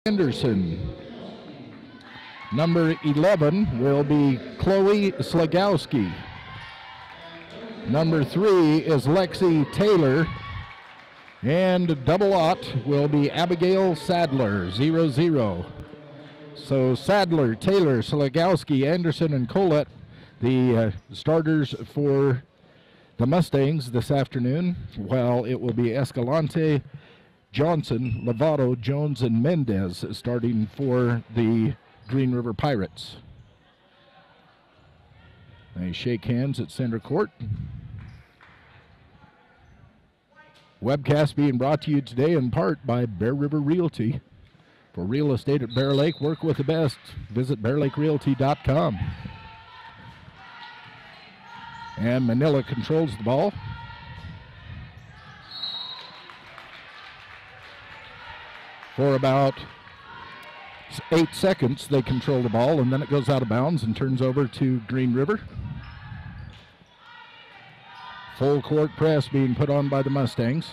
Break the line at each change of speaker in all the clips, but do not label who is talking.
Anderson. Number 11 will be Chloe Slagowski. Number 3 is Lexi Taylor. And double aught will be Abigail Sadler, 0-0. So Sadler, Taylor, Slagowski, Anderson, and Colette, the starters for the Mustangs this afternoon, while it will be Escalante, Johnson, Lovato, Jones, and Mendez starting for the Green River Pirates. They shake hands at center court. Webcast being brought to you today in part by Bear River Realty. For real estate at Bear Lake, work with the best. Visit bearlakerealty.com. And Manila controls the ball. For about 8 seconds, they control the ball, and then it goes out of bounds and turns over to Green River. Full court press being put on by the Mustangs.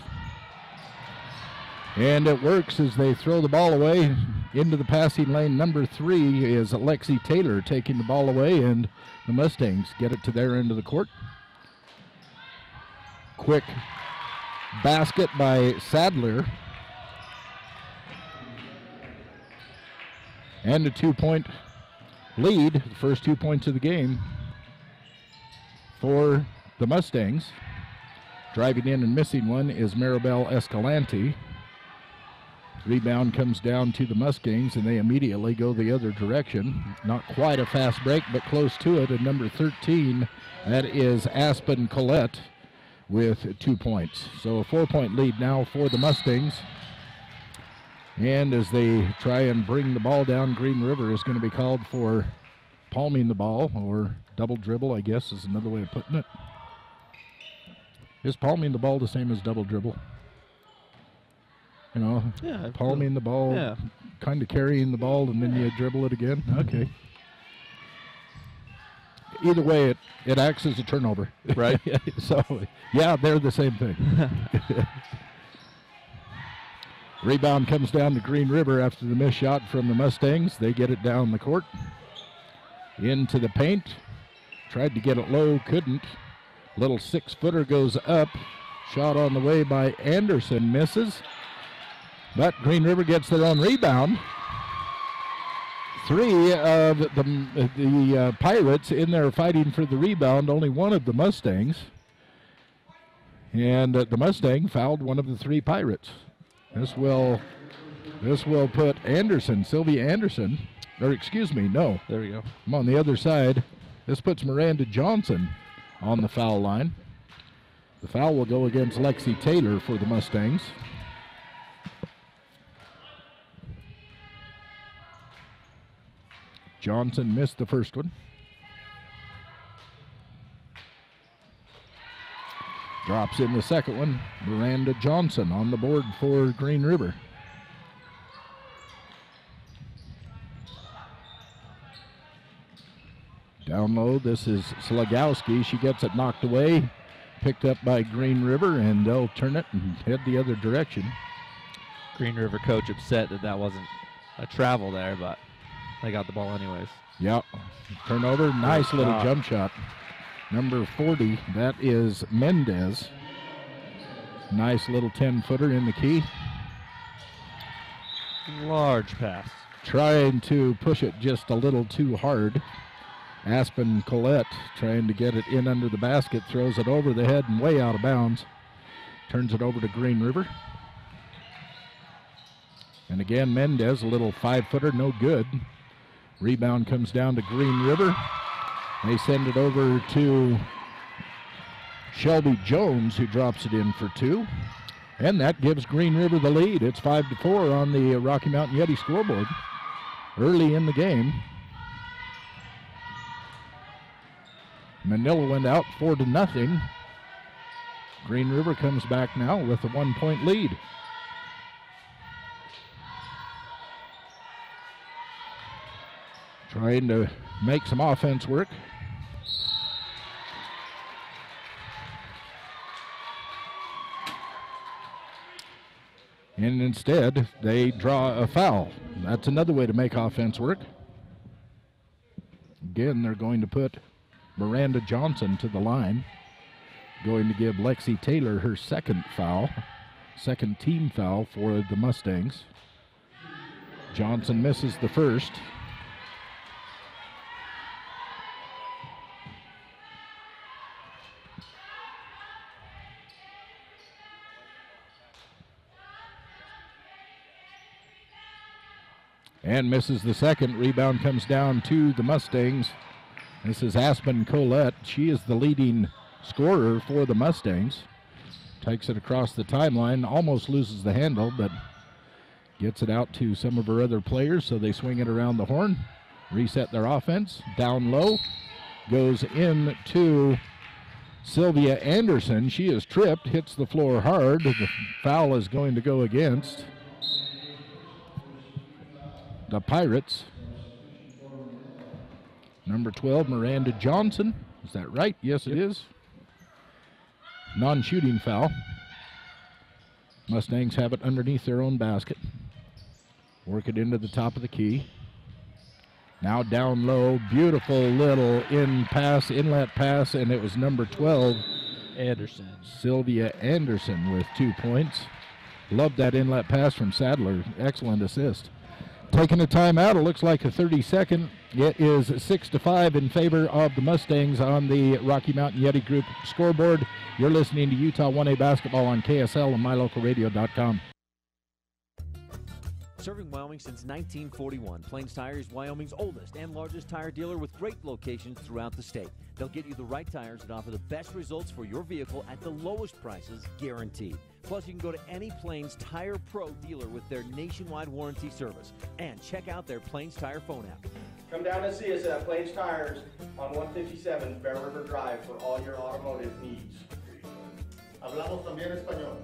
And it works as they throw the ball away into the passing lane. Number 3 is Lexi Taylor taking the ball away, and the Mustangs get it to their end of the court. Quick basket by Sadler. And a 2-point lead, the first 2 points of the game for the Mustangs. Driving in and missing one is Maribel Escalante. Rebound comes down to the Mustangs, and they immediately go the other direction. Not quite a fast break, but close to it. And number 13, that is Aspen Collette with 2 points. So a 4-point lead now for the Mustangs. And as they try and bring the ball down, Green River is going to be called for palming the ball, or double dribble, I guess is another way of putting it. Is palming the ball the same as double dribble? You know,
yeah,
palming the ball,
yeah,
kind of carrying the ball, and then you dribble it again? Okay. Either way, it acts as a turnover.
Right.
So, yeah, they're the same thing. Rebound comes down to Green River after the missed shot from the Mustangs. They get it down the court. Into the paint. Tried to get it low, couldn't. Little 6-footer goes up. Shot on the way by Anderson, misses. But Green River gets their own rebound. 3 of the Pirates in there fighting for the rebound, only 1 of the Mustangs. And the Mustang fouled one of the 3 Pirates. This will put Anderson, Sylvia Anderson, or excuse me, no.
There we go.
I'm on the other side. This puts Miranda Johnson on the foul line. The foul will go against Lexi Taylor for the Mustangs. Johnson missed the first one. Drops in the second one. Miranda Johnson on the board for Green River. Down low, this is Slagowski. She gets it knocked away. Picked up by Green River, and they'll turn it and head the other direction.
Green River coach upset that wasn't a travel there, but they got the ball anyways.
Yep. Turnover. Nice little jump shot. Number 40, that is Mendez. Nice little 10-footer in the key.
Large pass.
Trying to push it just a little too hard. Aspen Collette trying to get it in under the basket, throws it over the head and way out of bounds. Turns it over to Green River. And again, Mendez, a little 5-footer, no good. Rebound comes down to Green River. They send it over to Shelby Jones, who drops it in for 2. And that gives Green River the lead. It's 5-4 on the Rocky Mountain Yeti scoreboard early in the game. Manila went out 4-0. Green River comes back now with a 1-point lead. Trying to make some offense work. And instead, they draw a foul. that's another way to make offense work. Again, they're going to put Miranda Johnson to the line. Going to give Lexi Taylor her second team foul for the Mustangs. Johnson misses the first. And misses the second. Rebound comes down to the Mustangs. This is Aspen Colette. She is the leading scorer for the Mustangs. Takes it across the timeline, almost loses the handle, but gets it out to some of her other players, so they swing it around the horn, reset their offense. Down low, goes in to Sylvia Anderson. She is tripped, hits the floor hard. The foul is going to go against the Pirates. Number 12, Miranda Johnson. Is that right? Yes, it is. Non-shooting foul. Mustangs have it underneath their own basket. Work it into the top of the key. Now down low, beautiful little inlet pass, and it was number 12,
Anderson.
Sylvia Anderson with 2 points. Loved that inlet pass from Sadler. Excellent assist. Taking a timeout, it looks like a 30-second. It is 6-5 in favor of the Mustangs on the Rocky Mountain Yeti Group scoreboard. You're listening to Utah 1A basketball on KSL and mylocalradio.com.
Serving Wyoming since 1941, Plains Tire is Wyoming's oldest and largest tire dealer with great locations throughout the state. They'll get you the right tires that offer the best results for your vehicle at the lowest prices, guaranteed. Plus, you can go to any Plains Tire Pro dealer with their nationwide warranty service. And check out their Plains Tire phone app.
Come down and see us at Plains Tires on 157 Bear River Drive for all your automotive needs. Hablamos también español.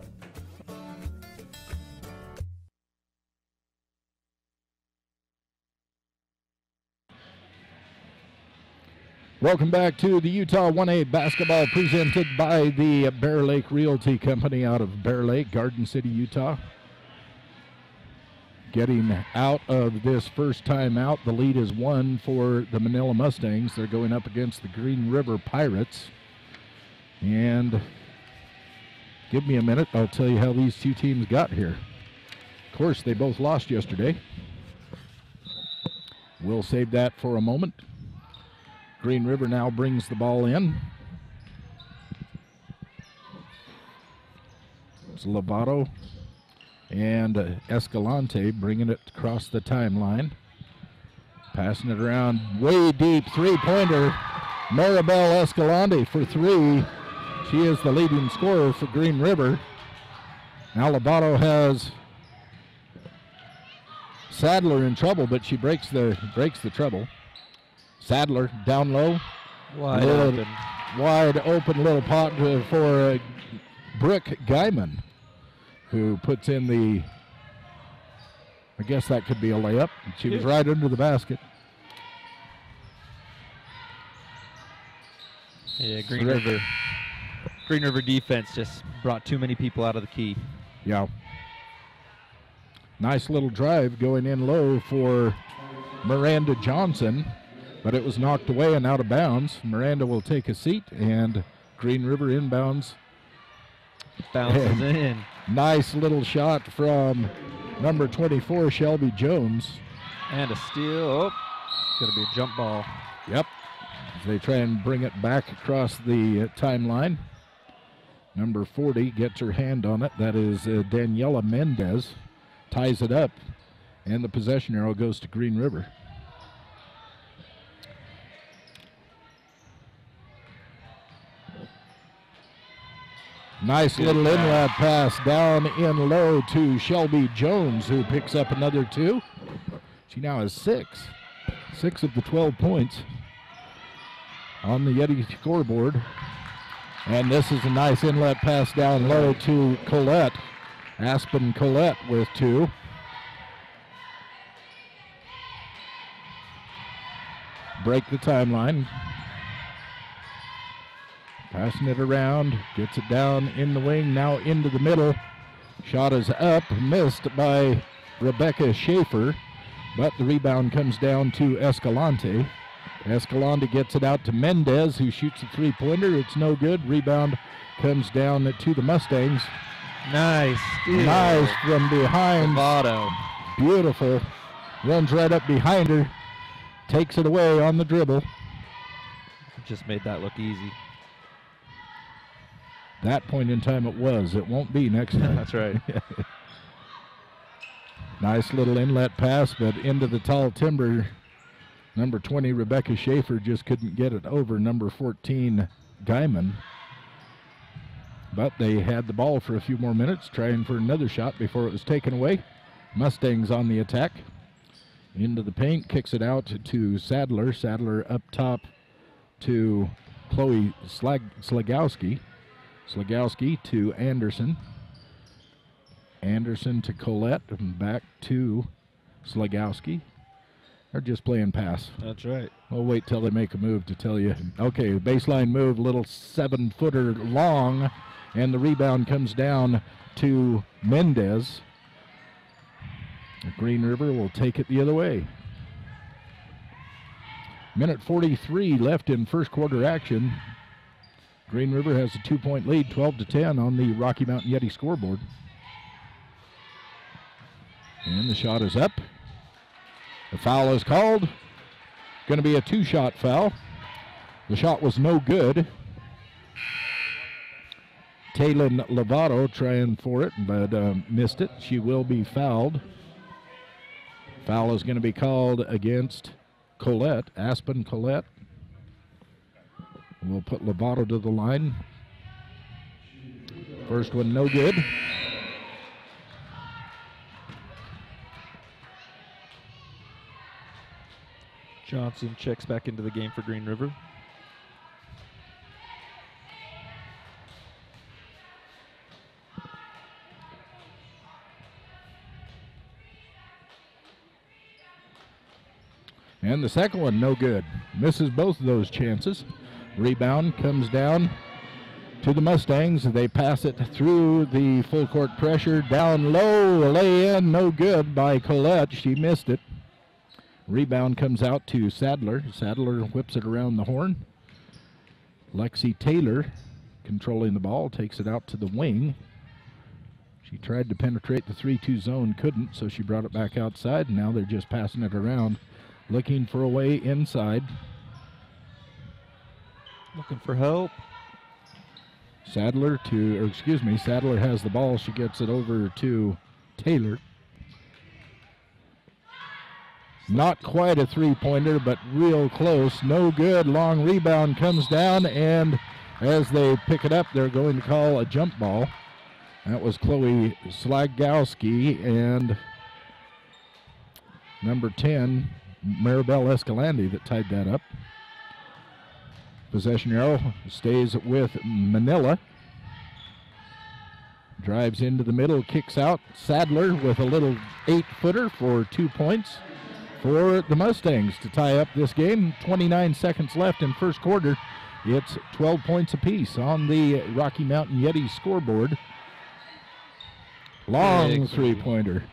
Welcome back to the Utah 1A basketball presented by the Bear Lake Realty Company out of Bear Lake, Garden City, Utah. Getting out of this first timeout, the lead is 1 for the Manila Mustangs. They're going up against the Green River Pirates. And give me a minute, I'll tell you how these two teams got here. Of course, they both lost yesterday. We'll save that for a moment. Green River now brings the ball in. It's Lovato and Escalante bringing it across the timeline. Passing it around way deep, three-pointer. Maribel Escalante for 3. She is the leading scorer for Green River. Now Lovato has Sadler in trouble, but she breaks the trouble. Sadler down low. Wide open little pot for Brooke Guyman, who puts in the, I guess that could be a layup. She was right under the basket.
Yeah, Green River defense just brought too many people out of the key.
Yeah. Nice little drive going in low for Miranda Johnson, but it was knocked away and out of bounds. Miranda will take a seat, and Green River inbounds.
Bounces in.
Nice little shot from number 24, Shelby Jones.
And a steal. Oh, it's going to be a jump ball.
Yep. As they try and bring it back across the timeline. Number 40 gets her hand on it. That is Daniela Mendez. Ties it up, and the possession arrow goes to Green River. Nice little inlet pass down in low to Shelby Jones, who picks up another 2. She now has 6. 6 of the 12 points on the Yeti scoreboard. And this is a nice inlet pass down low to Colette. Aspen Colette with 2. Break the timeline. Passing it around, gets it down in the wing, now into the middle. Shot is up, missed by Rebecca Schaefer. But the rebound comes down to Escalante. Escalante gets it out to Mendez, who shoots a three-pointer. It's no good. Rebound comes down to the Mustangs.
Nice. Steal.
Nice from behind.
Lovato.
Beautiful. Runs right up behind her. Takes it away on the dribble.
Just made that look easy.
That point in time it was. It won't be next time.
That's right.
Nice little inlet pass, but into the tall timber. Number 20, Rebecca Schaefer, just couldn't get it over number 14, Guyman. But they had the ball for a few more minutes, trying for another shot before it was taken away. Mustangs on the attack. Into the paint, kicks it out to Sadler. Sadler up top to Chloe Slegowski. Slegowski to Anderson. Anderson to Colette, and back to Slegowski. They're just playing pass.
That's right.
We'll wait till they make a move to tell you. Okay, baseline move, little 7-footer long, and the rebound comes down to Mendez. Green River will take it the other way. Minute 43 left in first quarter action. Green River has a 2-point lead, 12-10 on the Rocky Mountain Yeti scoreboard. And the shot is up. The foul is called. Going to be a 2-shot foul. The shot was no good. Taylin Lovato trying for it, but missed it. She will be fouled. Foul is going to be called against Colette, Aspen Colette. We'll put Lovato to the line. First one no good.
Johnson checks back into the game for Green River.
And the second one, no good. Misses both of those chances. Rebound comes down to the Mustangs. They pass it through the full court pressure. Down low, lay in, no good by Colette. She missed it. Rebound comes out to Sadler. Sadler whips it around the horn. Lexi Taylor controlling the ball, takes it out to the wing. She tried to penetrate the 3-2 zone, couldn't, so she brought it back outside, and now they're just passing it around, looking for a way inside.
Looking for help.
Sadler has the ball. She gets it over to Taylor. Not quite a three-pointer, but real close. No good. Long rebound comes down, and as they pick it up, they're going to call a jump ball. That was Chloe Slagowski and number 10, Maribel Escalante, that tied that up. Possession arrow stays with Manila. Drives into the middle, kicks out. Sadler with a little 8-footer for 2 points for the Mustangs to tie up this game. 29 seconds left in first quarter. It's 12 points apiece on the Rocky Mountain Yeti scoreboard. Long three-pointer.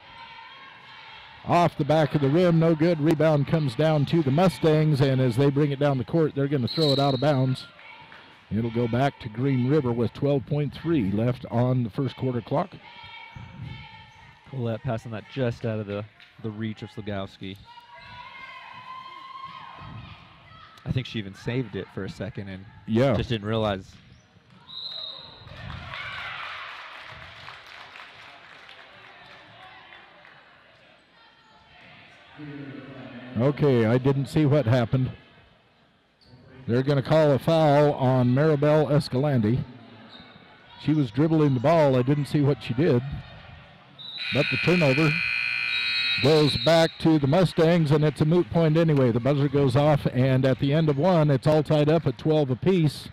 Off the back of the rim, no good. Rebound comes down to the Mustangs, and as they bring it down the court, they're going to throw it out of bounds. It'll go back to Green River with 12.3 left on the first quarter clock.
Colette passing that just out of the reach of Slagowski. I think she even saved it for a second and just didn't realize.
Okay, I didn't see what happened. They're going to call a foul on Maribel Escalante. She was dribbling the ball. I didn't see what she did. But the turnover goes back to the Mustangs, and it's a moot point anyway. The buzzer goes off, and at the end of one, it's all tied up at 12 apiece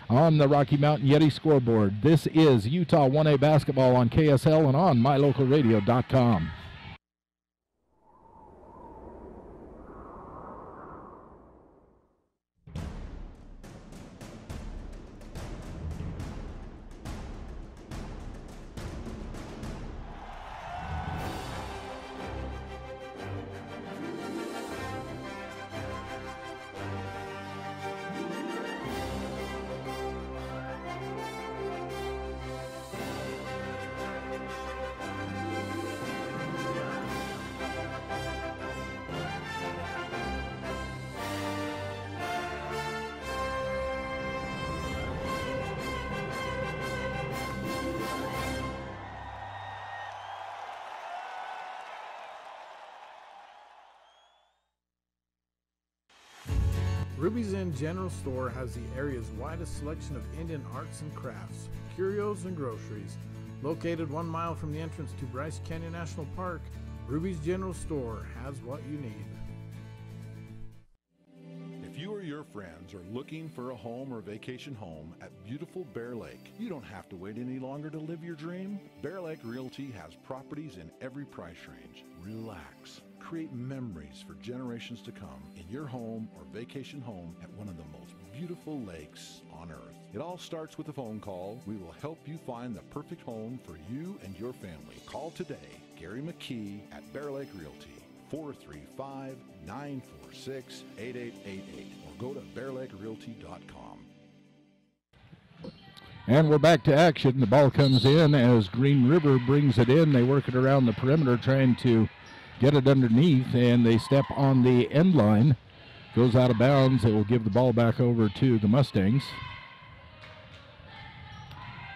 on the Rocky Mountain Yeti scoreboard. This is Utah 1A basketball on KSL and on mylocalradio.com.
Ruby's Inn General Store has the area's widest selection of Indian arts and crafts, curios, and groceries. Located 1 mile from the entrance to Bryce Canyon National Park, Ruby's General Store has what you need.
If you or your friends are looking for a home or vacation home at beautiful Bear Lake, you don't have to wait any longer to live your dream. Bear Lake Realty has properties in every price range. Relax. Create memories for generations to come in your home or vacation home at one of the most beautiful lakes on earth. It all starts with a phone call. We will help you find the perfect home for you and your family. Call today, Gary McKee at Bear Lake Realty, 435-946-8888, or go to bearlakerealty.com.
And we're back to action. The ball comes in as Green River brings it in. They work it around the perimeter trying to get it underneath, and they step on the end line. Goes out of bounds. They will give the ball back over to the Mustangs.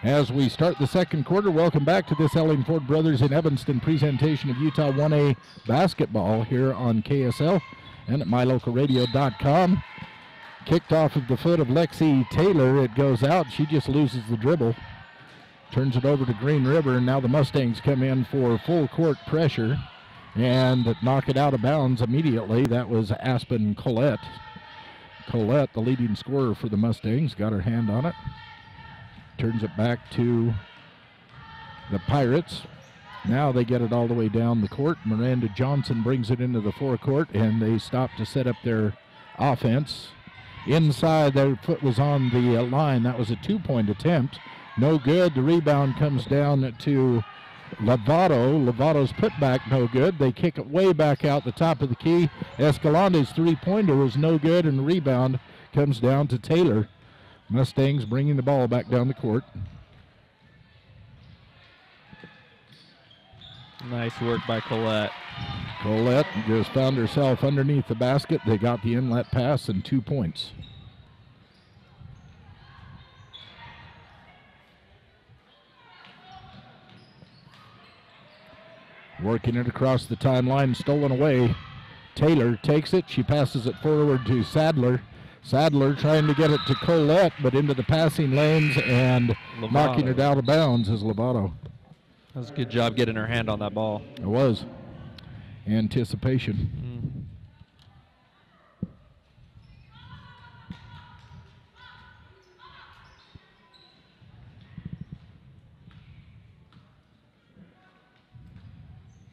As we start the second quarter, welcome back to this Elling Ford Brothers in Evanston presentation of Utah 1A basketball here on KSL and at mylocalradio.com. Kicked off of the foot of Lexi Taylor. It goes out. She just loses the dribble. Turns it over to Green River, and now the Mustangs come in for full court pressure and knock it out of bounds immediately. That was Aspen Collette. Collette, the leading scorer for the Mustangs, got her hand on it. Turns it back to the Pirates. Now they get it all the way down the court. Miranda Johnson brings it into the forecourt, and they stop to set up their offense. Inside, their foot was on the line. That was a two-point attempt. No good. The rebound comes down to Lovato. Lovato's putback no good. They kick it way back out the top of the key. Escalante's three-pointer was no good, and the rebound comes down to Taylor. Mustangs bringing the ball back down the court.
Nice work by Collette.
Collette just found herself underneath the basket. They got the inlet pass and 2 points. Working it across the timeline, stolen away. Taylor takes it. She passes it forward to Sadler. Sadler trying to get it to Collette, but into the passing lanes and
Lovato.
Knocking it out of bounds is Lovato.
That was a good job getting her hand on that ball.
It was. Anticipation.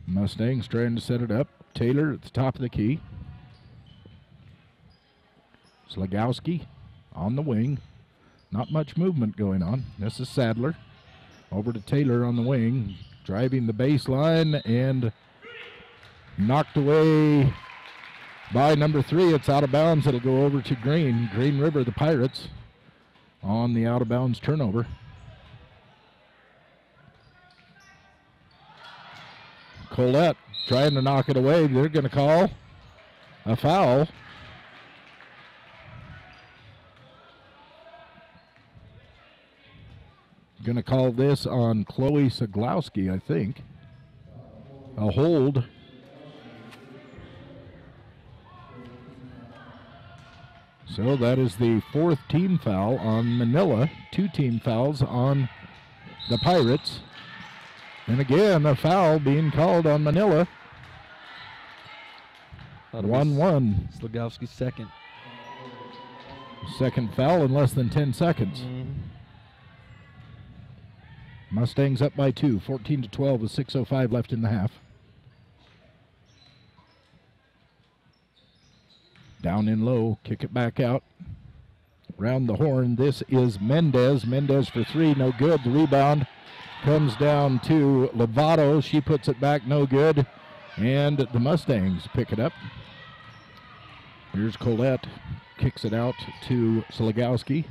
Mustangs trying to set it up. Taylor at the top of the key. Slagowski on the wing. Not much movement going on. This is Sadler. Over to Taylor on the wing. Driving the baseline and knocked away by number 3. It's out of bounds. It'll go over to Green. Green River, the Pirates, on the out of bounds turnover. Collette trying to knock it away. They're going to call a foul. Going to call this on Chloe Saglowski, I think. A hold. So that is the 4th team foul on Manila. 2 team fouls on the Pirates. And again, a foul being called on Manila. 1-1.
Slagowski's second.
Second foul in less than 10 seconds. Mustangs up by 2, 14-12 with 6:05 left in the half. Down in low, kick it back out. Round the horn, this is Mendez. Mendez for 3, no good. The rebound comes down to Lovato. She puts it back, no good. And the Mustangs pick it up. Here's Collette, kicks it out to Slagowski.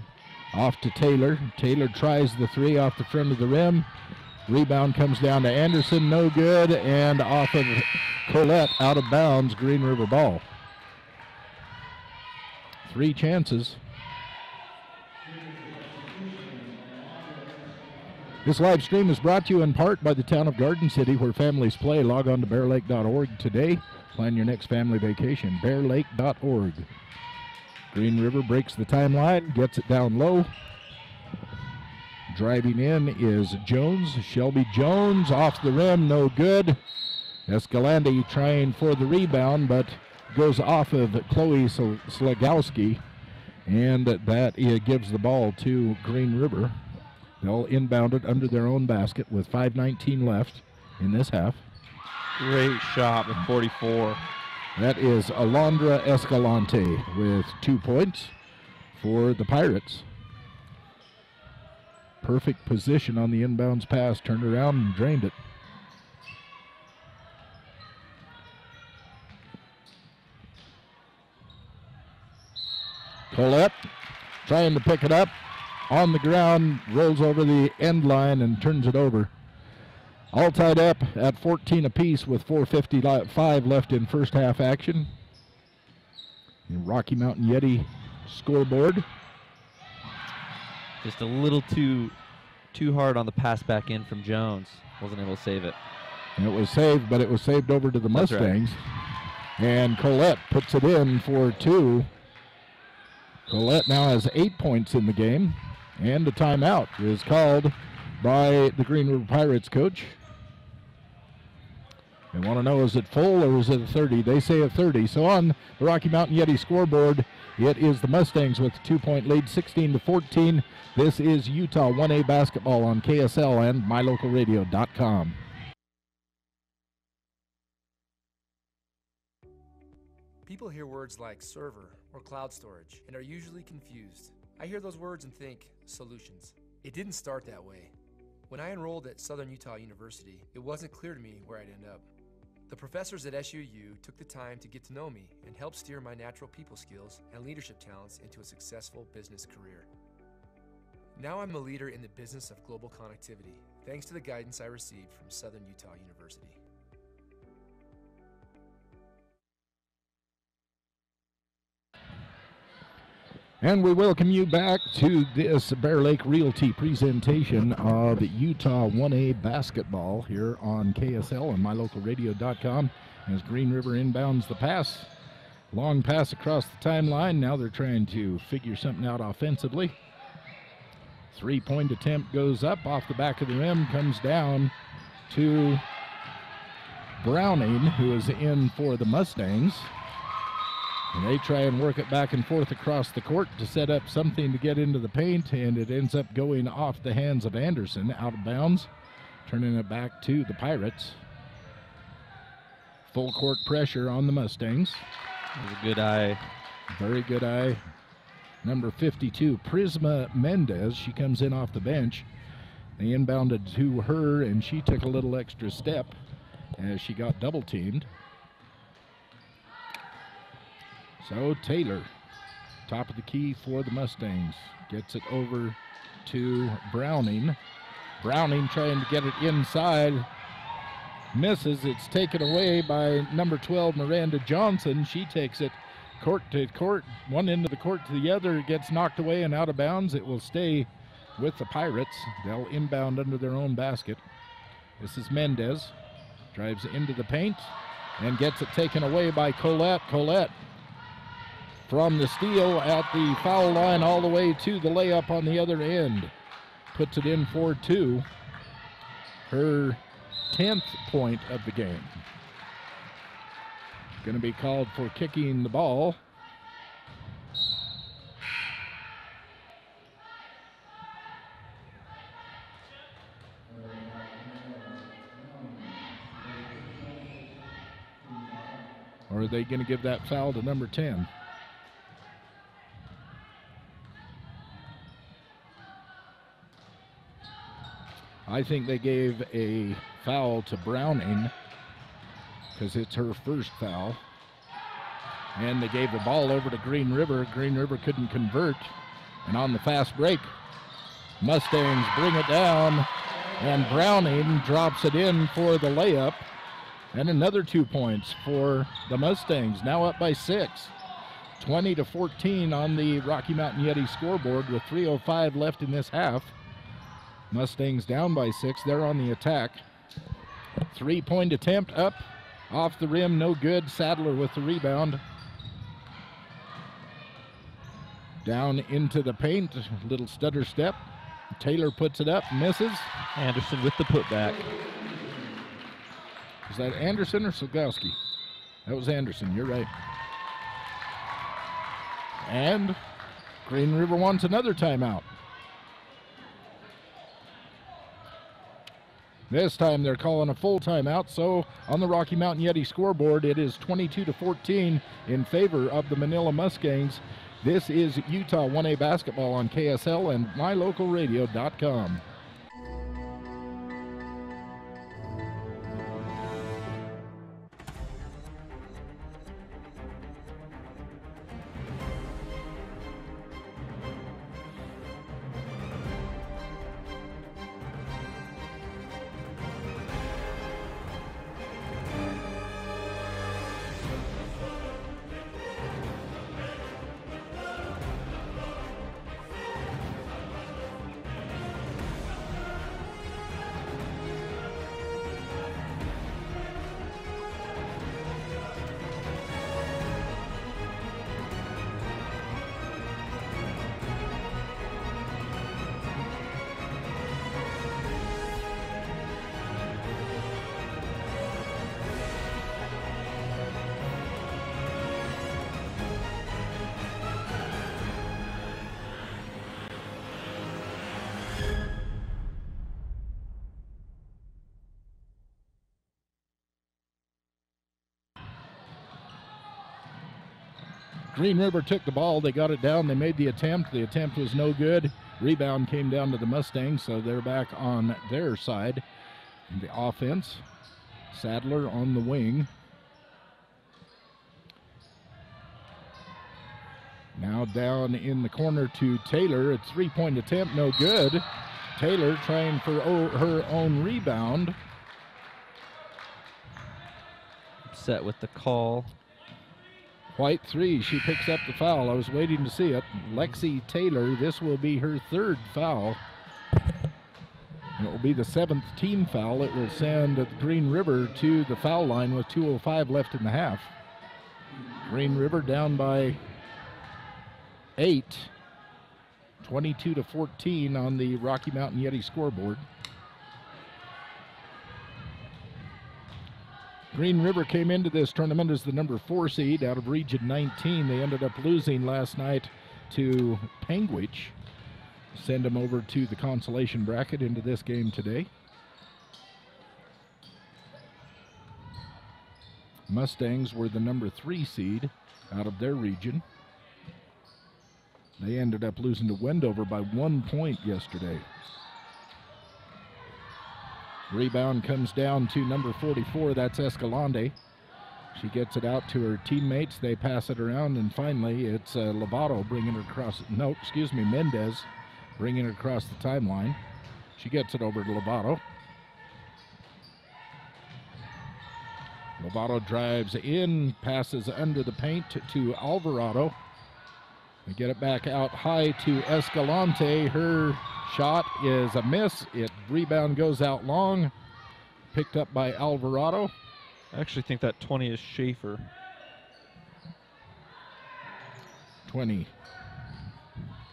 Off to Taylor. Taylor tries the 3 off the front of the rim. Rebound comes down to Anderson, no good. And off of Collette, out of bounds, Green River ball. 3 chances. This live stream is brought to you in part by the town of Garden City, where families play. Log on to bearlake.org today. Plan your next family vacation, bearlake.org. Green River breaks the timeline, gets it down low. Driving in is Jones. Shelby Jones off the rim, no good. Escalante trying for the rebound, but goes off of Chloe Slegowski, and that gives the ball to Green River. They'll inbound it under their own basket with 5:19 left in this half.
Great shot with 44.
That is Alondra Escalante with 2 points for the Pirates. Perfect position on the inbounds pass, turned around and drained it. Colette trying to pick it up on the ground, rolls over the end line and turns it over. All tied up at 14 apiece with 4:55 left in first half action. The Rocky Mountain Yeti scoreboard.
Just a little too hard on the pass back in from Jones. Wasn't able to save it.
And it was saved, but it was saved over to the
That's
Mustangs. Right. And Colette puts it in for 2. Colette now has 8 points in the game, and a timeout is called by the Green River Pirates coach. They want to know, is it full or is it a 30? They say a 30. So on the Rocky Mountain Yeti scoreboard, it is the Mustangs with a 2-point lead, 16-14. This is Utah 1A basketball on KSL and mylocalradio.com.
People hear words like server or cloud storage and are usually confused. I hear those words and think, solutions. It didn't start that way. When I enrolled at Southern Utah University, it wasn't clear to me where I'd end up. The professors at SUU took the time to get to know me and help steer my natural people skills and leadership talents into a successful business career. Now I'm a leader in the business of global connectivity, thanks to the guidance I received from Southern Utah University.
And we welcome you back to this Bear Lake Realty presentation of Utah 1A basketball here on KSL and mylocalradio.com as Green River inbounds the pass. Long pass across the timeline. Now they're trying to figure something out offensively. 3-point attempt goes up off the back of the rim, comes down to Browning, who is in for the Mustangs. And they try and work it back and forth across the court to set up something to get into the paint, and it ends up going off the hands of Anderson, out of bounds, turning it back to the Pirates. Full court pressure on the Mustangs.
That was a good eye.
Very good eye. Number 52, Prisma Mendez. She comes in off the bench. They inbounded to her, and she took a little extra step as she got double teamed. So Taylor, top of the key for the Mustangs, gets it over to Browning. Browning trying to get it inside, misses. It's taken away by number 12, Miranda Johnson. She takes it court to court, one end of the court to the other. It gets knocked away and out of bounds. It will stay with the Pirates. They'll inbound under their own basket. This is Mendez, drives into the paint and gets it taken away by Colette. Colette from the steal at the foul line all the way to the layup on the other end. Puts it in for 2. Her 10th point of the game. Going to be called for kicking the ball. Or are they going to give that foul to number 10? I think they gave a foul to Browning because it's her first foul. And they gave the ball over to Green River. Green River couldn't convert. And on the fast break, Mustangs bring it down, and Browning drops it in for the layup. And another 2 points for the Mustangs, now up by 6. 20-14 on the Rocky Mountain Yeti scoreboard with 3:05 left in this half. Mustangs down by 6. They're on the attack. 3-point attempt up, off the rim, no good. Sadler with the rebound. Down into the paint, little stutter step. Taylor puts it up, misses.
Anderson with the putback.
Is that Anderson or Slugowski? That was Anderson, you're right. And Green River wants another timeout. This time they're calling a full timeout, so on the Rocky Mountain Yeti scoreboard, it is 22-14 in favor of the Manila Mustangs. This is Utah 1A basketball on KSL and mylocalradio.com. Green River took the ball. They got it down. They made the attempt. The attempt was no good. Rebound came down to the Mustangs, so they're back on their side. The offense, Sadler on the wing. Now down in the corner to Taylor. A three-point attempt, no good. Taylor trying for her own rebound.
Upset with the call.
White three, she picks up the foul. I was waiting to see it. Lexi Taylor, this will be her third foul. It will be the 7th team foul. It will send Green River to the foul line with 2:05 left in the half. Green River down by 8, 22-14 on the Rocky Mountain Yeti scoreboard. Green River came into this tournament as the number 4 seed out of Region 19. They ended up losing last night to Panguitch. Send them over to the consolation bracket into this game today. Mustangs were the number 3 seed out of their region. They ended up losing to Wendover by 1 point yesterday. Rebound comes down to number 44, that's Escalante. She gets it out to her teammates. They pass it around, and finally it's Lovato bringing it across. No, excuse me, Mendez bringing it across the timeline. She gets it over to Lovato. Lovato drives in, passes under the paint to Alvarado. They get it back out high to Escalante. Her shot is a miss. Rebound goes out long. Picked up by Alvarado.
I actually think that 20 is Schaefer.
20.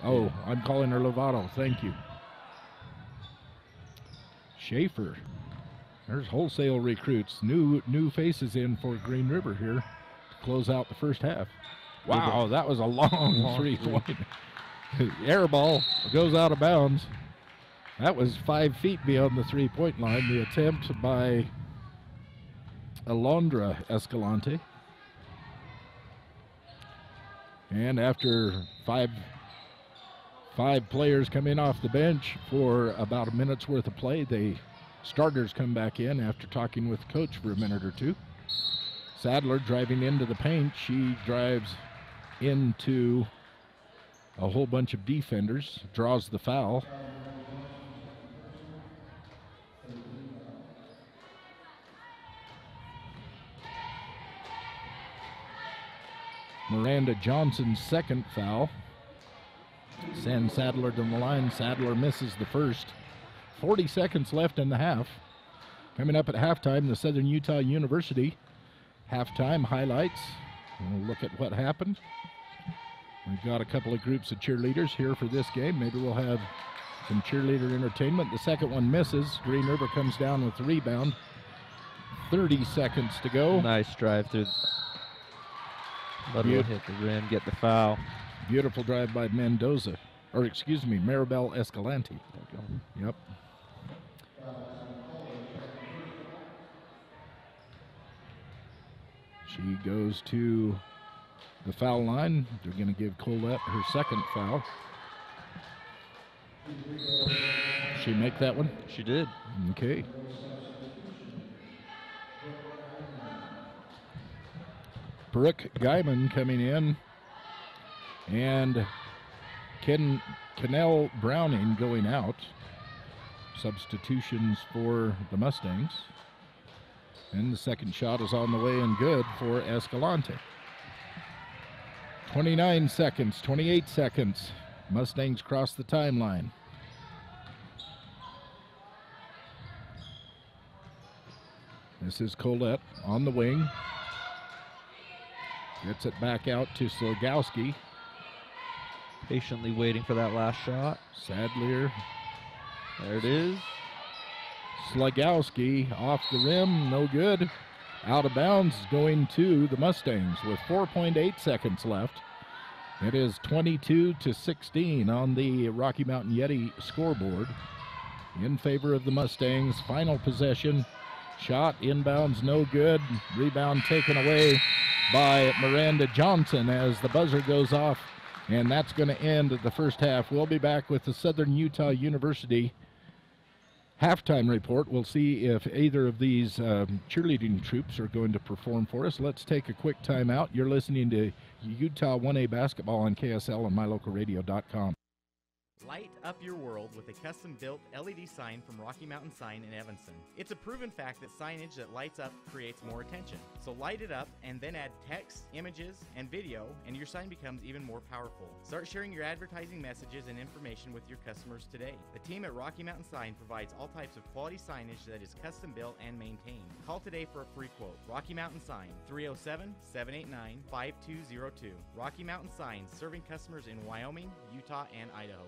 Oh, I'm calling her Lovato. Thank you. Schaefer. There's wholesale recruits. New faces in for Green River here to close out the first half. Wow, that was a long three-point. Air ball goes out of bounds. That was 5 feet beyond the three-point line. The attempt by Alondra Escalante. And after five players come in off the bench for about a minute's worth of play, the starters come back in after talking with the coach for a minute or two. Sadler driving into the paint. She drives into a whole bunch of defenders, draws the foul. Miranda Johnson's second foul. Send Sadler to the line. Sadler misses the first. 40 seconds left in the half. Coming up at halftime, the Southern Utah University halftime highlights. We'll look at what happened. We've got a couple of groups of cheerleaders here for this game. Maybe we'll have some cheerleader entertainment. The second one misses. Green River comes down with the rebound. 30 seconds to go.
Nice drive through. Let it hit the rim, get the foul.
Beautiful drive by Mendoza. Or excuse me, Maribel Escalante.
There you go.
Yep. She goes to the foul line. They're going to give Colette her second foul. She make that one?
She did.
Okay. Brooke Guyman coming in, and Kennell Browning going out. Substitutions for the Mustangs. And the second shot is on the way and good for Escalante. 29 seconds, 28 seconds. Mustangs cross the timeline. This is Colette on the wing. Gets it back out to Slagowski.
Patiently waiting for that last shot.
Sadlier.
There it is.
Slagowski off the rim, no good. Out of bounds, going to the Mustangs with 4.8 seconds left. It is 22-16 on the Rocky Mountain Yeti scoreboard in favor of the Mustangs. Final possession. Shot inbounds, no good. Rebound taken away by Miranda Johnson as the buzzer goes off, and that's going to end the first half. We'll be back with the Southern Utah University halftime report. We'll see if either of these cheerleading troops are going to perform for us. Let's take a quick timeout. You're listening to Utah 1A basketball on KSL and mylocalradio.com.
Light up your world with a custom-built LED sign from Rocky Mountain Sign in Evanston. It's a proven fact that signage that lights up creates more attention. So light it up and then add text, images, and video, and your sign becomes even more powerful. Start sharing your advertising messages and information with your customers today. The team at Rocky Mountain Sign provides all types of quality signage that is custom-built and maintained. Call today for a free quote. Rocky Mountain Sign, 307-789-5202. Rocky Mountain Sign, serving customers in Wyoming, Utah, and Idaho.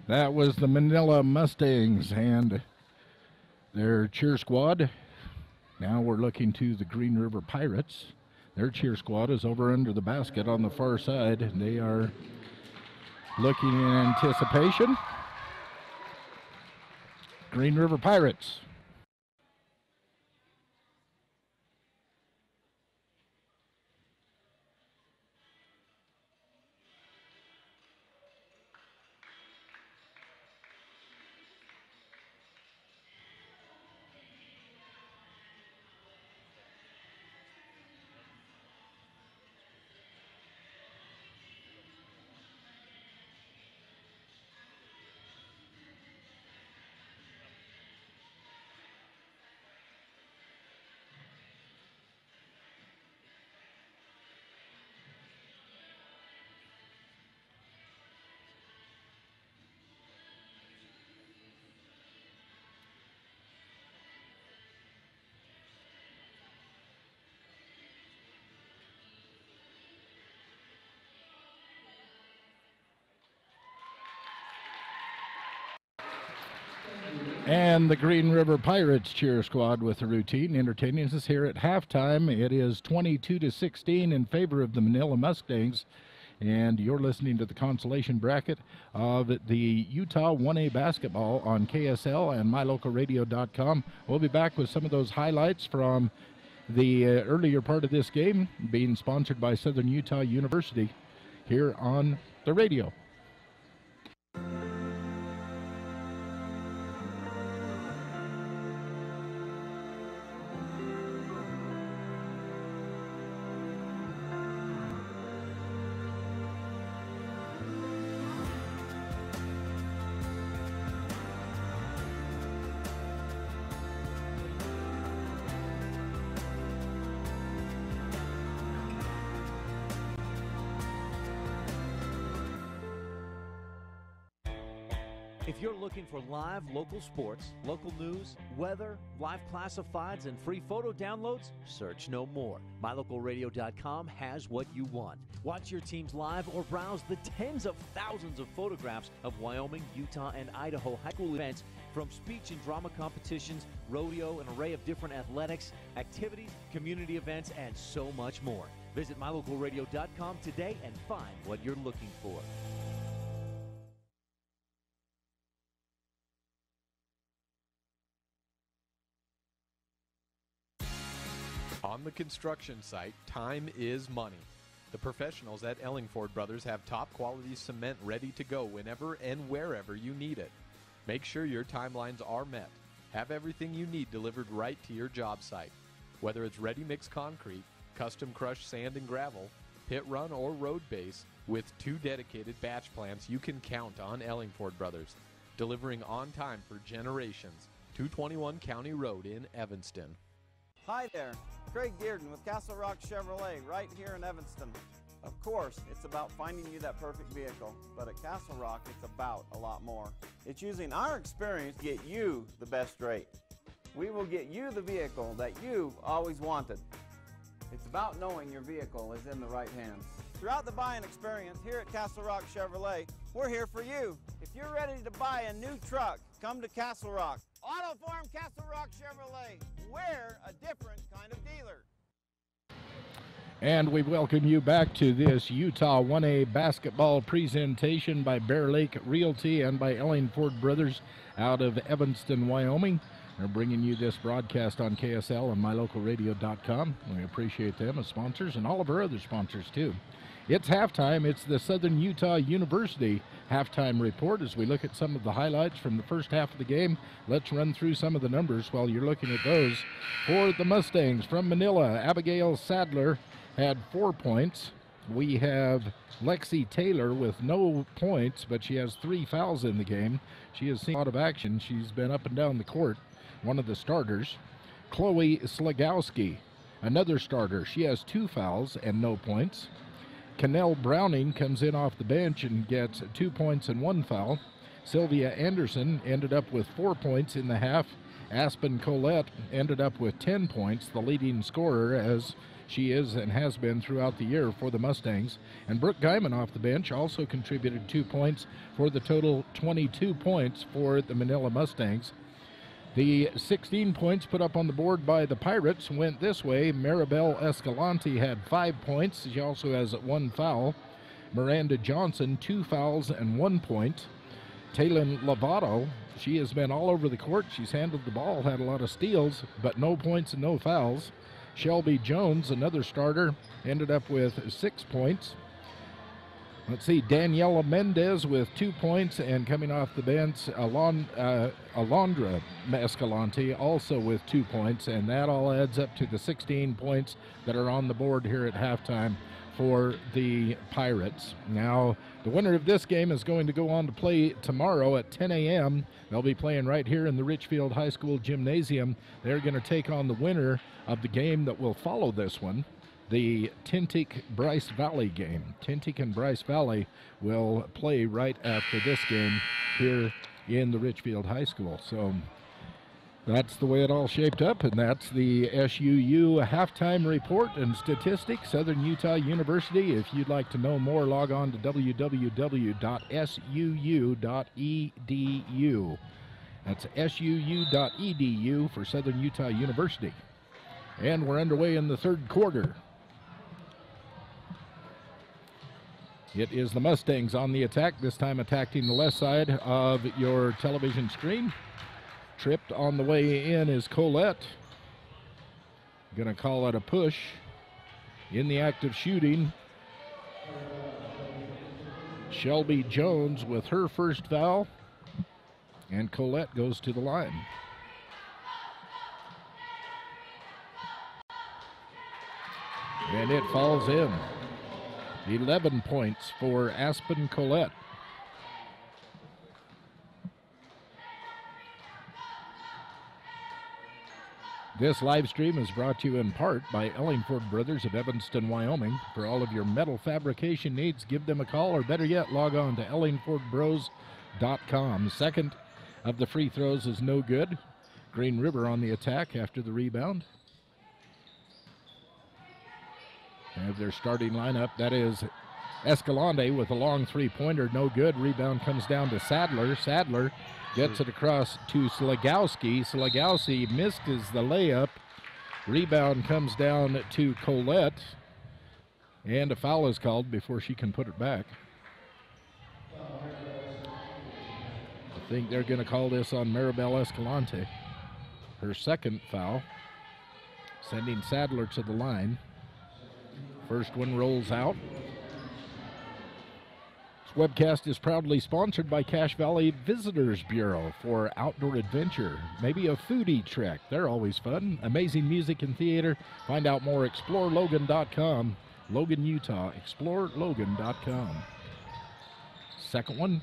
That was the Manila Mustangs and their cheer squad. Now we're looking to the Green River Pirates. Their cheer squad is over under the basket on the far side. They are looking in anticipation. Green River Pirates. And the Green River Pirates cheer squad with the routine entertaining us here at halftime. It is 22-16 in favor of the Manila Mustangs. And you're listening to the consolation bracket of the Utah 1A basketball on KSL and mylocalradio.com. We'll be back with some of those highlights from the earlier part of this game, being sponsored by Southern Utah University here on the radio.
If you're looking for live local sports, local news, weather, live classifieds, and free photo downloads, search no more. MyLocalRadio.com has what you want. Watch your teams live or browse the tens of thousands of photographs of Wyoming, Utah, and Idaho high school events, from speech and drama competitions, rodeo, an array of different athletics, activities, community events, and so much more. Visit MyLocalRadio.com today and find what you're looking for.
On the construction site, time is money. The professionals at Ellingford Brothers have top quality cement ready to go whenever and wherever you need it. Make sure your timelines are met. Have everything you need delivered right to your job site. Whether it's ready mix concrete, custom crushed sand and gravel, pit run or road base, with 2 dedicated batch plants, you can count on Ellingford Brothers, delivering on time for generations. 221 County Road in Evanston.
Hi there, Craig Dearden with Castle Rock Chevrolet right here in Evanston. Of course, it's about finding you that perfect vehicle, but at Castle Rock, it's about a lot more. It's using our experience to get you the best rate. We will get you the vehicle that you've always wanted. It's about knowing your vehicle is in the right hands. Throughout the buying experience here at Castle Rock Chevrolet, we're here for you. If you're ready to buy a new truck, come to Castle Rock. Auto Farm Castle Rock Chevrolet. We're a different kind of dealer.
And we welcome you back to this Utah 1A basketball presentation by Bear Lake Realty and by Ellingford Brothers out of Evanston, Wyoming. They're bringing you this broadcast on KSL and mylocalradio.com. We appreciate them as sponsors and all of our other sponsors too. It's halftime. It's the Southern Utah University halftime report as we look at some of the highlights from the first half of the game. Let's run through some of the numbers while you're looking at those. For the Mustangs from Manila, Abigail Sadler had 4 points. We have Lexi Taylor with no points, but she has 3 fouls in the game. She has seen a lot of action. She's been up and down the court, one of the starters. Chloe Slagowski, another starter. She has 2 fouls and no points. Cannell Browning comes in off the bench and gets 2 points and 1 foul. Sylvia Anderson ended up with 4 points in the half. Aspen Colette ended up with 10 points, the leading scorer, as She is and has been throughout the year for the Mustangs. And Brooke Guyman off the bench also contributed 2 points for the total 22 points for the Manila Mustangs. The 16 points put up on the board by the Pirates went this way. Maribel Escalante had 5 points. She also has 1 foul. Miranda Johnson, 2 fouls and 1 point. Taylin Lovato, she has been all over the court. She's handled the ball, had a lot of steals, but no points and no fouls. Shelby Jones, another starter, ended up with 6 points. Let's see, Daniela Mendez with 2 points, and coming off the bench, Alondra Escalante also with 2 points, and that all adds up to the 16 points that are on the board here at halftime for the Pirates. Now, the winner of this game is going to go on to play tomorrow at 10 a.m. They'll be playing right here in the Richfield High School Gymnasium. They're going to take on the winner of the game that will follow this one, the Tintic-Bryce Valley game. Tintic and Bryce Valley will play right after this game here in the Richfield High School. So that's the way it all shaped up, and that's the SUU halftime report and statistics. Southern Utah University. If you'd like to know more, log on to www.suu.edu. That's suu.edu for Southern Utah University. And we're underway in the third quarter. It is the Mustangs on the attack, this time attacking the left side of your television screen. Tripped on the way in is Colette. Gonna call it a push. In the act of shooting, Shelby Jones with her first foul, and Colette goes to the line. And it falls in. 11 points for Aspen Colette. This live stream is brought to you in part by Ellingford Brothers of Evanston, Wyoming. For all of your metal fabrication needs, give them a call, or better yet, log on to ellingfordbros.com. Second of the free throws is no good. Green River on the attack after the rebound. Have their starting lineup. That is Escalante with a long three-pointer, no good. Rebound comes down to Sadler. Sadler gets it across to Slegowski. Slegowski missed the layup. Rebound comes down to Colette. And a foul is called before she can put it back. I think they're going to call this on Maribel Escalante. Her second foul, sending Sadler to the line. First one rolls out. This webcast is proudly sponsored by Cache Valley Visitors Bureau for outdoor adventure. Maybe a foodie trek. They're always fun. Amazing music and theater. Find out more. ExploreLogan.com. Logan, Utah. ExploreLogan.com. Second one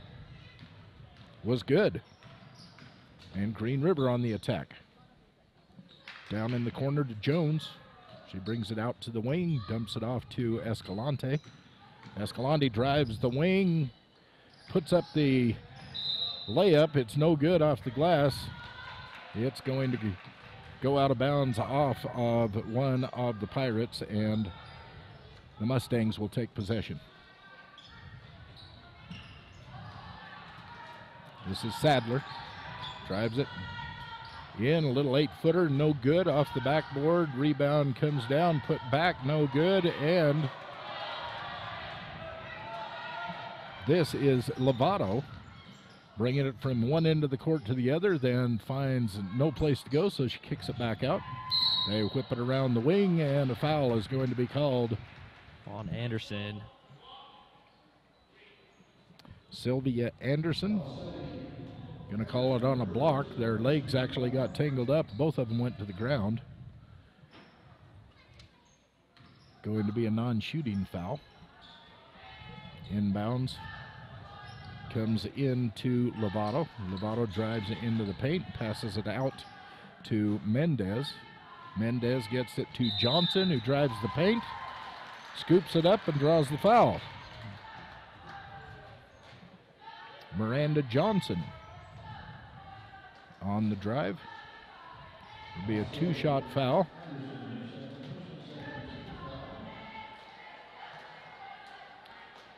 was good. And Green River on the attack. Down in the corner to Jones. She brings it out to the wing, dumps it off to Escalante. Escalante drives the wing, puts up the layup. It's no good off the glass. It's going to go out of bounds off of one of the Pirates, and the Mustangs will take possession. This is Sadler. Drives it in, a little 8-footer, no good off the backboard. Rebound comes down, put back, no good, and this is Lovato bringing it from one end of the court to the other, then finds no place to go, so she kicks it back out. They whip it around the wing, and a foul is going to be called
on Anderson.
Sylvia Anderson. Going to call it on a block. Their legs actually got tangled up. Both of them went to the ground. Going to be a non-shooting foul. Inbounds. Comes into Lovato. Lovato drives it into the paint, passes it out to Mendez. Mendez gets it to Johnson, who drives the paint, scoops it up and draws the foul. Miranda Johnson on the drive. It'll be a two-shot foul.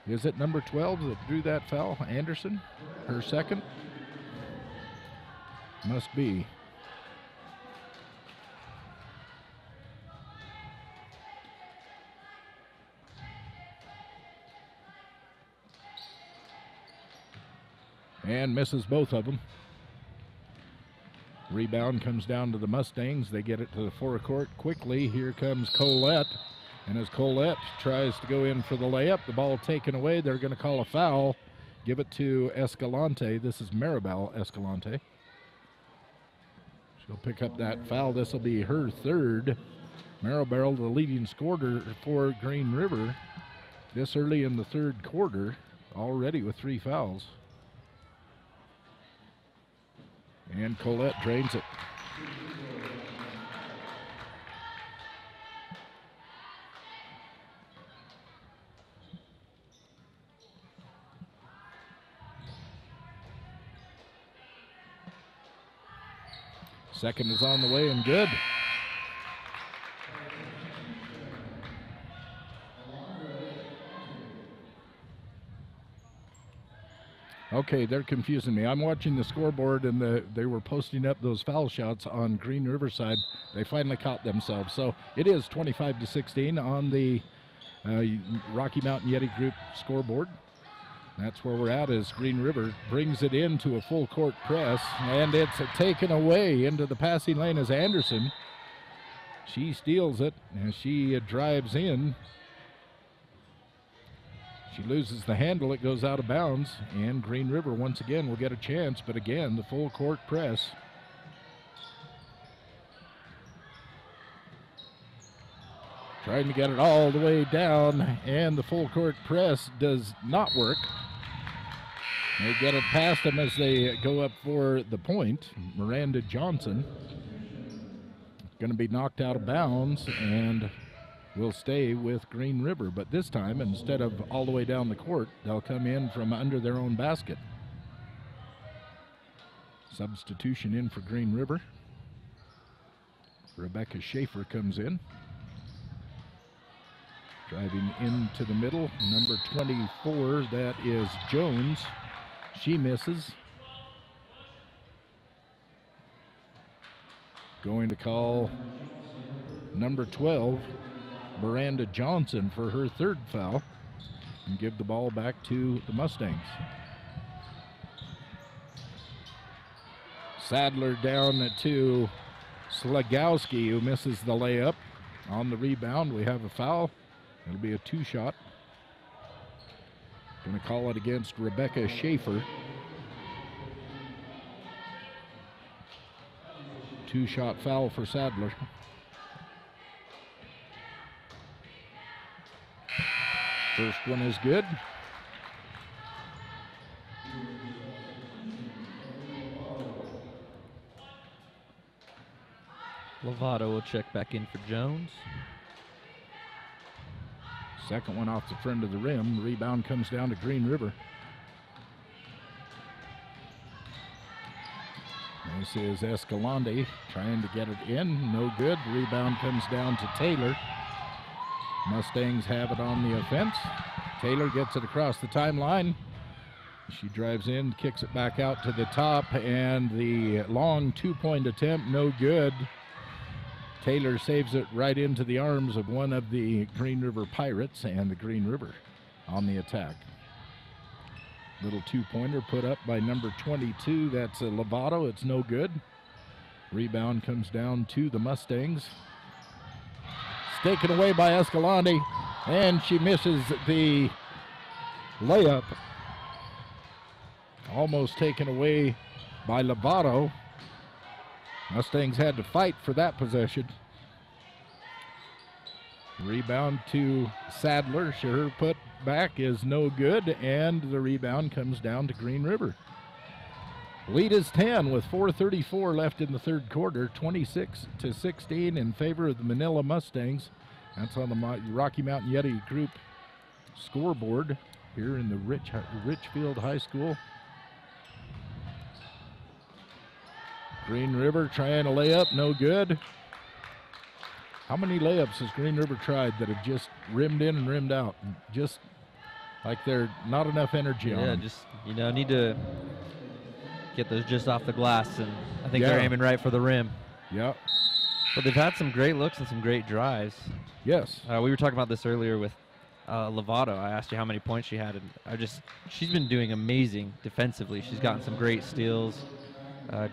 Is it number 12 that drew that foul? Anderson, her second? Must be. And misses both of them. Rebound comes down to the Mustangs. They get it to the forecourt quickly. Here comes Colette. And as Colette tries to go in for the layup, the ball taken away. They're going to call a foul. Give it to Escalante. This is Maribel Escalante. She'll pick up that foul. This will be her third. Maribel, the leading scorer for Green River this early in the third quarter, already with 3 fouls. And Colette drains it. Second is on the way and good. Okay, they're confusing me. I'm watching the scoreboard, and they were posting up those foul shots on Green Riverside. They finally caught themselves. So it is 25-16 on the Rocky Mountain Yeti Group scoreboard. That's where we're at as Green River brings it into a full court press, and it's taken away into the passing lane as Anderson. She steals it, and she drives in. She loses the handle, it goes out of bounds, and Green River once again will get a chance, but again, the full court press. Trying to get it all the way down, and the full court press does not work. They get it past them as they go up for the point. Miranda Johnson going to be knocked out of bounds and will stay with Green River. But this time, instead of all the way down the court, they'll come in from under their own basket. Substitution in for Green River. Rebecca Schaefer comes in. Driving into the middle, number 24, that is Jones. She misses. Going to call number 12, Miranda Johnson, for her third foul and give the ball back to the Mustangs. Sadler down to Slagowski, who misses the layup. On the rebound, we have a foul. It'll be a 2-shot. Going to call it against Rebecca Schaefer. 2-shot foul for Sadler. First one is good.
Lovato will check back in for Jones.
Second one off the front of the rim. Rebound comes down to Green River. This is Escalante trying to get it in. No good. Rebound comes down to Taylor. Mustangs have it on the offense. Taylor gets it across the timeline. She drives in, kicks it back out to the top, and the long 2-point attempt, no good. Taylor saves it right into the arms of one of the Green River Pirates, and the Green River on the attack. Little 2-pointer put up by number 22. That's a Lovato. It's no good. Rebound comes down to the Mustangs. It's taken away by Escalante, and she misses the layup. Almost taken away by Lovato. Mustangs had to fight for that possession. Rebound to Sadler. Her put back is no good, and the rebound comes down to Green River. Lead is 10 with 4:34 left in the third quarter, 26-16 in favor of the Manila Mustangs. That's on the Rocky Mountain Yeti Group scoreboard here in the Richfield High School. Green River trying a layup, no good. How many layups has Green River tried that have just rimmed in and rimmed out? Just Like they're not enough energy on
Yeah,
them.
just, need to get those just off the glass, and I think
Yeah.
they're aiming right for the rim.
Yep.
But they've had some great looks and some great drives.
Yes.
We were talking about this earlier with Lovato. I asked you how many points she had, and she's been doing amazing defensively. She's gotten some great steals,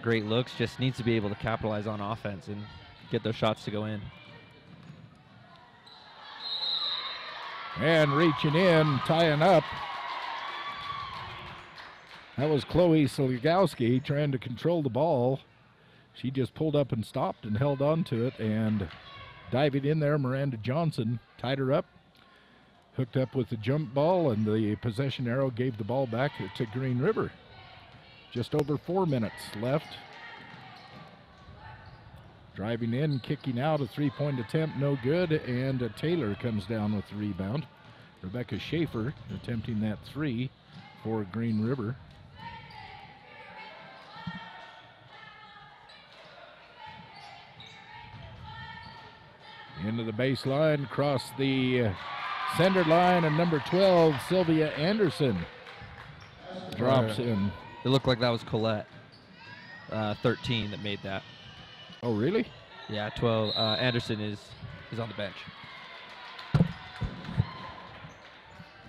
great looks, just needs to be able to capitalize on offense and get those shots to go in.
And reaching in, tying up. That was Chloe Sligowski trying to control the ball. She just pulled up and stopped and held on to it, and diving in there, Miranda Johnson tied her up, hooked up with the jump ball, and the possession arrow gave the ball back to Green River. Just over 4 minutes left. Driving in, kicking out, a three-point attempt, no good, and Taylor comes down with the rebound. Rebecca Schaefer attempting that three for Green River. Into the baseline, across the center line, and number 12, Sylvia Anderson, drops in.
It looked like that was Colette, 13, that made that.
Oh, really?
Yeah, 12. Anderson is on the bench.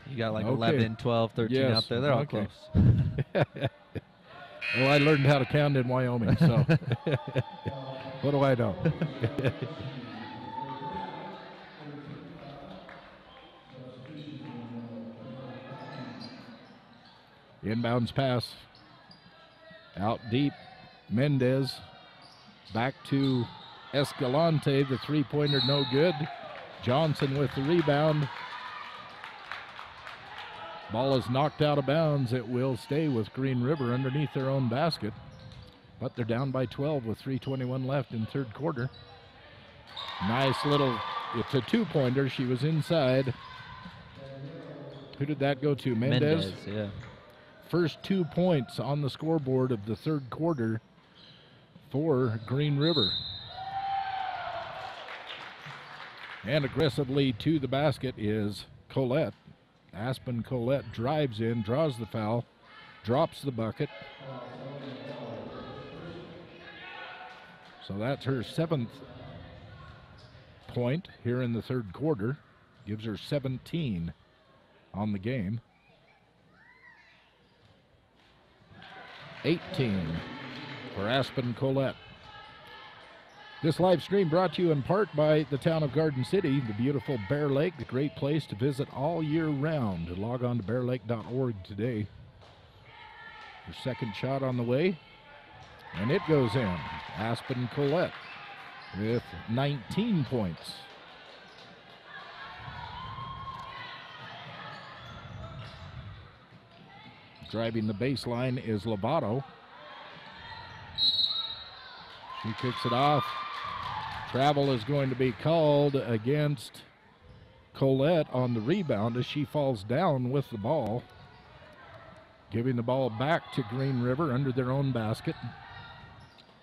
You got like 11, 12, 13 out there. They're all close.
Well, I learned how to count in Wyoming, so what do I know? Inbounds pass. Out deep. Mendez. Back to Escalante. The three-pointer no good. Johnson with the rebound. Ball is knocked out of bounds. It will stay with Green River underneath their own basket. But they're down by 12 with 3:21 left in third quarter. Nice little, it's a two-pointer. She was inside. Who did that go to? Mendez?
Yeah.
First 2 points on the scoreboard of the third quarter for Green River. And aggressively to the basket is Colette. Aspen Colette drives in, draws the foul, drops the bucket. So that's her 7th point here in the third quarter. Gives her 17 on the game. 18 for Aspen Colette. This live stream brought to you in part by the town of Garden City, the beautiful Bear Lake, the great place to visit all year round. Log on to bearlake.org today. Your second shot on the way, and it goes in. Aspen Colette with 19 points. Driving the baseline is Lovato. She kicks it off. Travel is going to be called against Colette on the rebound as she falls down with the ball. Giving the ball back to Green River under their own basket.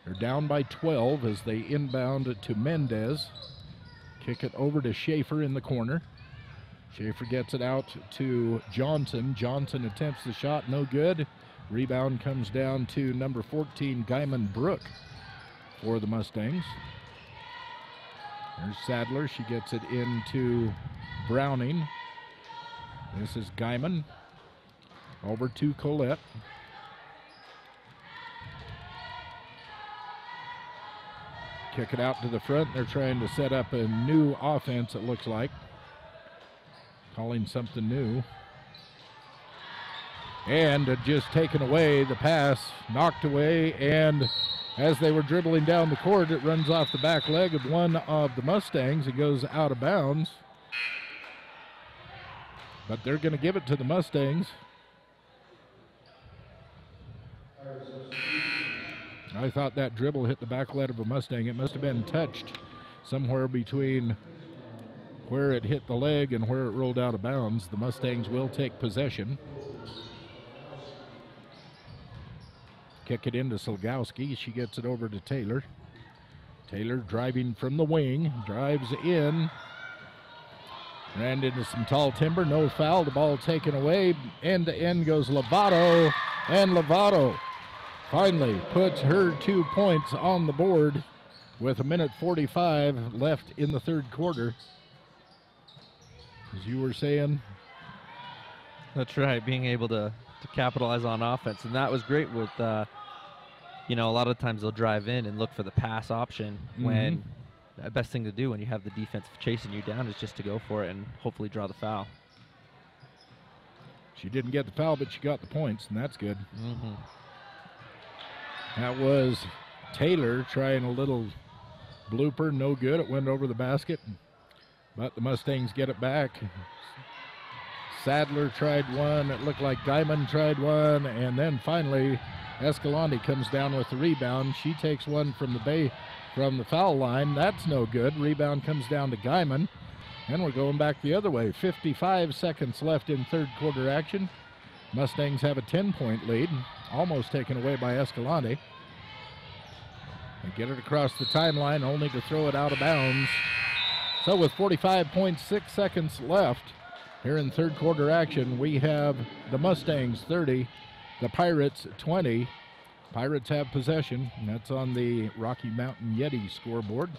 They're down by 12 as they inbound it to Mendez. Kick it over to Schaefer in the corner. Schaefer gets it out to Johnson. Johnson attempts the shot, no good. Rebound comes down to number 14, Guyman Brook for the Mustangs. There's Sadler. She gets it into Browning. This is Guyman. Over to Colette. Kick it out to the front. They're trying to set up a new offense, it looks like. Calling something new. And just taken away, the pass knocked away, and as they were dribbling down the court, it runs off the back leg of one of the Mustangs. It goes out of bounds. But they're going to give it to the Mustangs. I thought that dribble hit the back leg of a Mustang. It must have been touched somewhere between where it hit the leg and where it rolled out of bounds. The Mustangs will take possession. Kick it into Slagowski. She gets it over to Taylor. Taylor driving from the wing, drives in. Ran into some tall timber, no foul. The ball taken away. End to end goes Lovato, and Lovato finally puts her 2 points on the board with 1:45 left in the third quarter. As you were saying.
That's right, being able to capitalize on offense. And that was great with, you know, a lot of times they'll drive in and look for the pass option when the best thing to do when you have the defense chasing you down is just to go for it and hopefully draw the foul.
She didn't get the foul, but she got the points, and that's good. That was Taylor trying a little blooper, no good. It went over the basket, but the Mustangs get it back. Sadler tried one. It looked like Diamond tried one, and then finally Escalante comes down with the rebound. She takes one from the foul line. That's no good. Rebound comes down to Guyman, and we're going back the other way. 55 seconds left in third quarter action. Mustangs have a 10-point lead, almost taken away by Escalante. They get it across the timeline, only to throw it out of bounds. So with 45.6 seconds left here in third quarter action, we have the Mustangs 30, the Pirates 20. Pirates have possession, and that's on the Rocky Mountain Yeti scoreboard.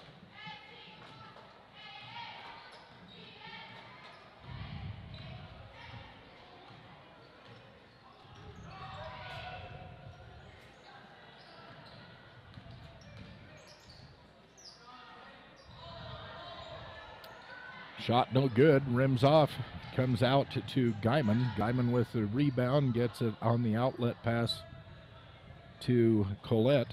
Shot no good, rims off, comes out to Guyman. Guyman with the rebound, gets it on the outlet pass to Colette.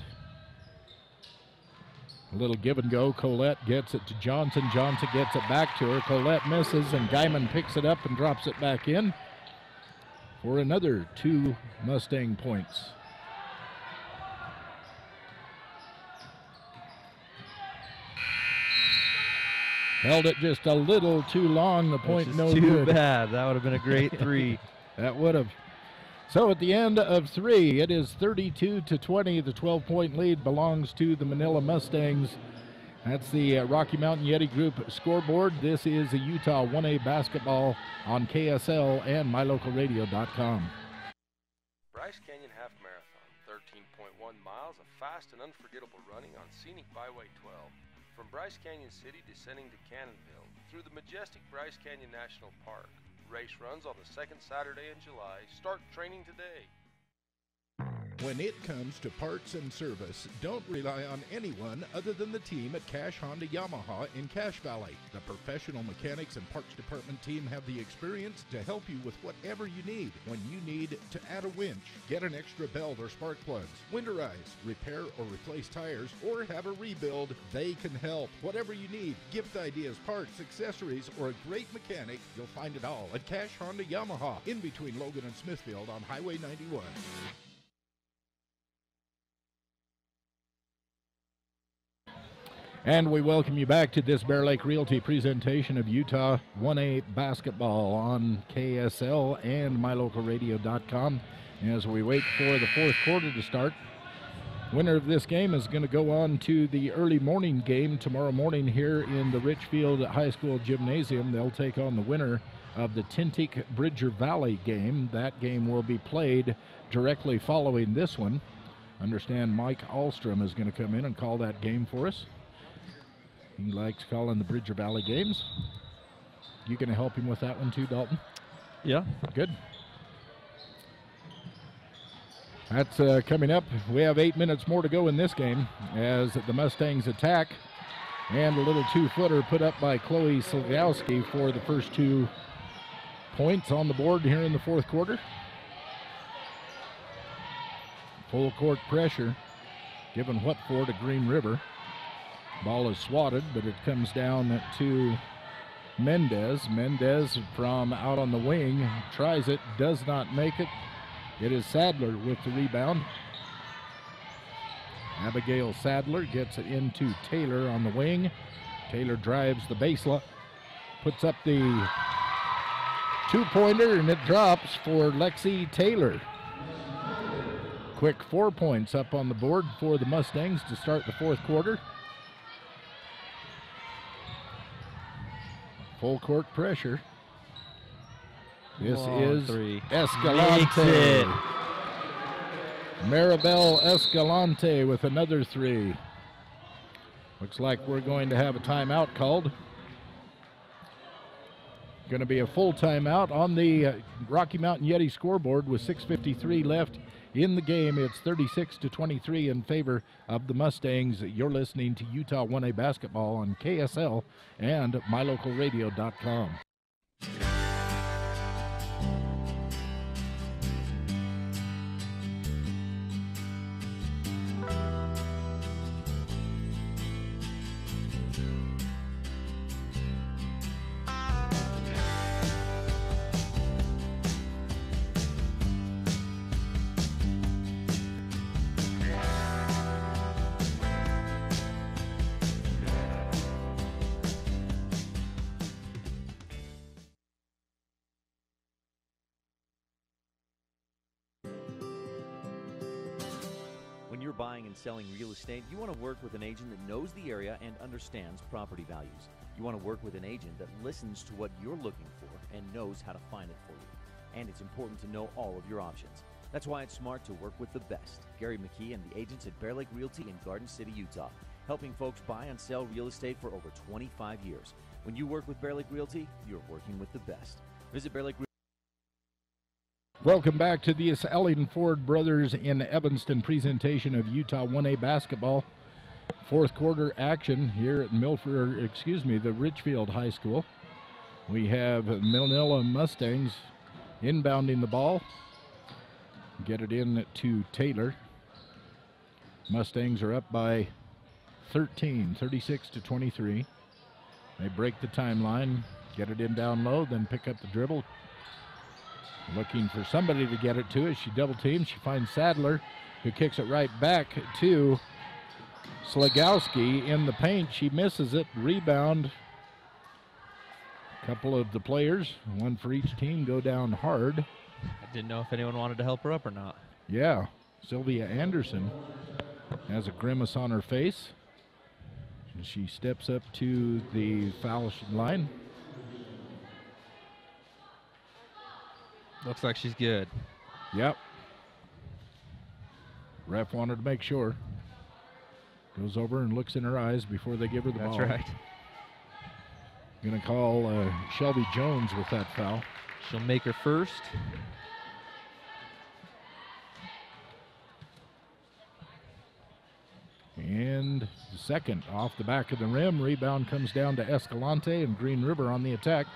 A little give and go. Colette gets it to Johnson. Johnson gets it back to her. Colette misses, and Guyman picks it up and drops it back in for another 2 Mustang points. Held it just a little too long. The point no good.
Too bad. That would have been a great 3.
That would have. So at the end of 3, it is 32-20. The 12-point lead belongs to the Manila Mustangs. That's the Rocky Mountain Yeti Group scoreboard. This is a Utah 1A basketball on KSL and MyLocalRadio.com.
Bryce Canyon Half Marathon, 13.1 miles of fast and unforgettable running on scenic Byway 12. From Bryce Canyon City descending to Cannonville through the majestic Bryce Canyon National Park. Race runs on the second Saturday in July. Start training today.
When it comes to parts and service, don't rely on anyone other than the team at Cash Honda Yamaha in Cache Valley. The professional mechanics and parts department team have the experience to help you with whatever you need. When you need to add a winch, get an extra belt or spark plugs, winterize, repair or replace tires, or have a rebuild, they can help. Whatever you need, gift ideas, parts, accessories, or a great mechanic, you'll find it all at Cash Honda Yamaha in between Logan and Smithfield on Highway 91.
And we welcome you back to this Bear Lake Realty presentation of Utah 1A basketball on KSL and MyLocalRadio.com as we wait for the fourth quarter to start. Winner of this game is going to go on to the early morning game tomorrow morning here in the Richfield High School Gymnasium. They'll take on the winner of the Tintic-Bridger Valley game. That game will be played directly following this one. Understand Mike Ahlstrom is going to come in and call that game for us. He likes calling the Bridger Valley games. You going to help him with that one too, Dalton?
Yeah.
Good. That's coming up. We have 8 minutes more to go in this game as the Mustangs attack. And a little 2-footer put up by Chloe Slagowski for the first 2 points on the board here in the fourth quarter. Full court pressure given what for to Green River. Ball is swatted, but it comes down to Mendez. Mendez from out on the wing tries it, does not make it. It is Sadler with the rebound. Abigail Sadler gets it into Taylor on the wing. Taylor drives the baseline, puts up the 2-pointer, and it drops for Lexi Taylor. Quick 4 points up on the board for the Mustangs to start the fourth quarter. Full court pressure. This
Long
is
three.
Escalante. Maribel Escalante with another three. Looks like we're going to have a timeout called. Going to be a full timeout on the Rocky Mountain Yeti scoreboard with 6:53 left in the game. It's 36-23 in favor of the Mustangs. You're listening to Utah 1A basketball on KSL and mylocalradio.com.
When you're buying and selling real estate, you want to work with an agent that knows the area and understands property values. You want to work with an agent that listens to what you're looking for and knows how to find it for you. And it's important to know all of your options. That's why it's smart to work with the best. Gary McKee and the agents at Bear Lake Realty in Garden City, Utah, helping folks buy and sell real estate for over 25 years. When you work with Bear Lake Realty, you're working with the best. Visit Bear Lake Realty.
Welcome back to the Ellingford Brothers in Evanston presentation of Utah 1A basketball. Fourth quarter action here at the Richfield High School. We have Manila Mustangs inbounding the ball. Get it in to Taylor. Mustangs are up by 13, 36-23. They break the timeline, get it in down low, then pick up the dribble. Looking for somebody to get it to as she double teams. She finds Sadler, who kicks it right back to Slegowski in the paint. She misses it. Rebound. A couple of the players, one for each team, go down hard.
I didn't know if anyone wanted to help her up or not.
Yeah. Sylvia Anderson has a grimace on her face. And she steps up to the foul line.
Looks like she's good.
Yep. Ref wanted to make sure. Goes over and looks in her eyes before they give her the ball.
That's right.
Going to call Shelby Jones with that foul.
She'll make her first.
And second off the back of the rim. Rebound comes down to Escalante and Green River on the attack.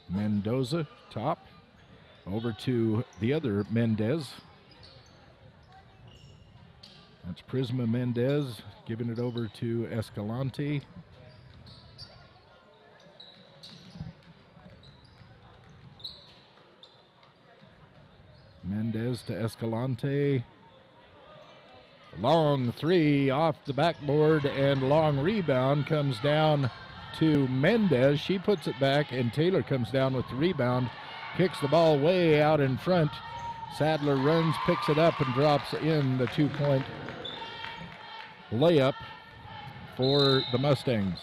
Mendoza, top, over to the other Mendez. That's Prisma Mendez giving it over to Escalante. Mendez to Escalante. Long three off the backboard and long rebound comes down to Mendez. She puts it back and Taylor comes down with the rebound, kicks the ball way out in front. Sadler runs, picks it up and drops in the 2-point layup for the Mustangs.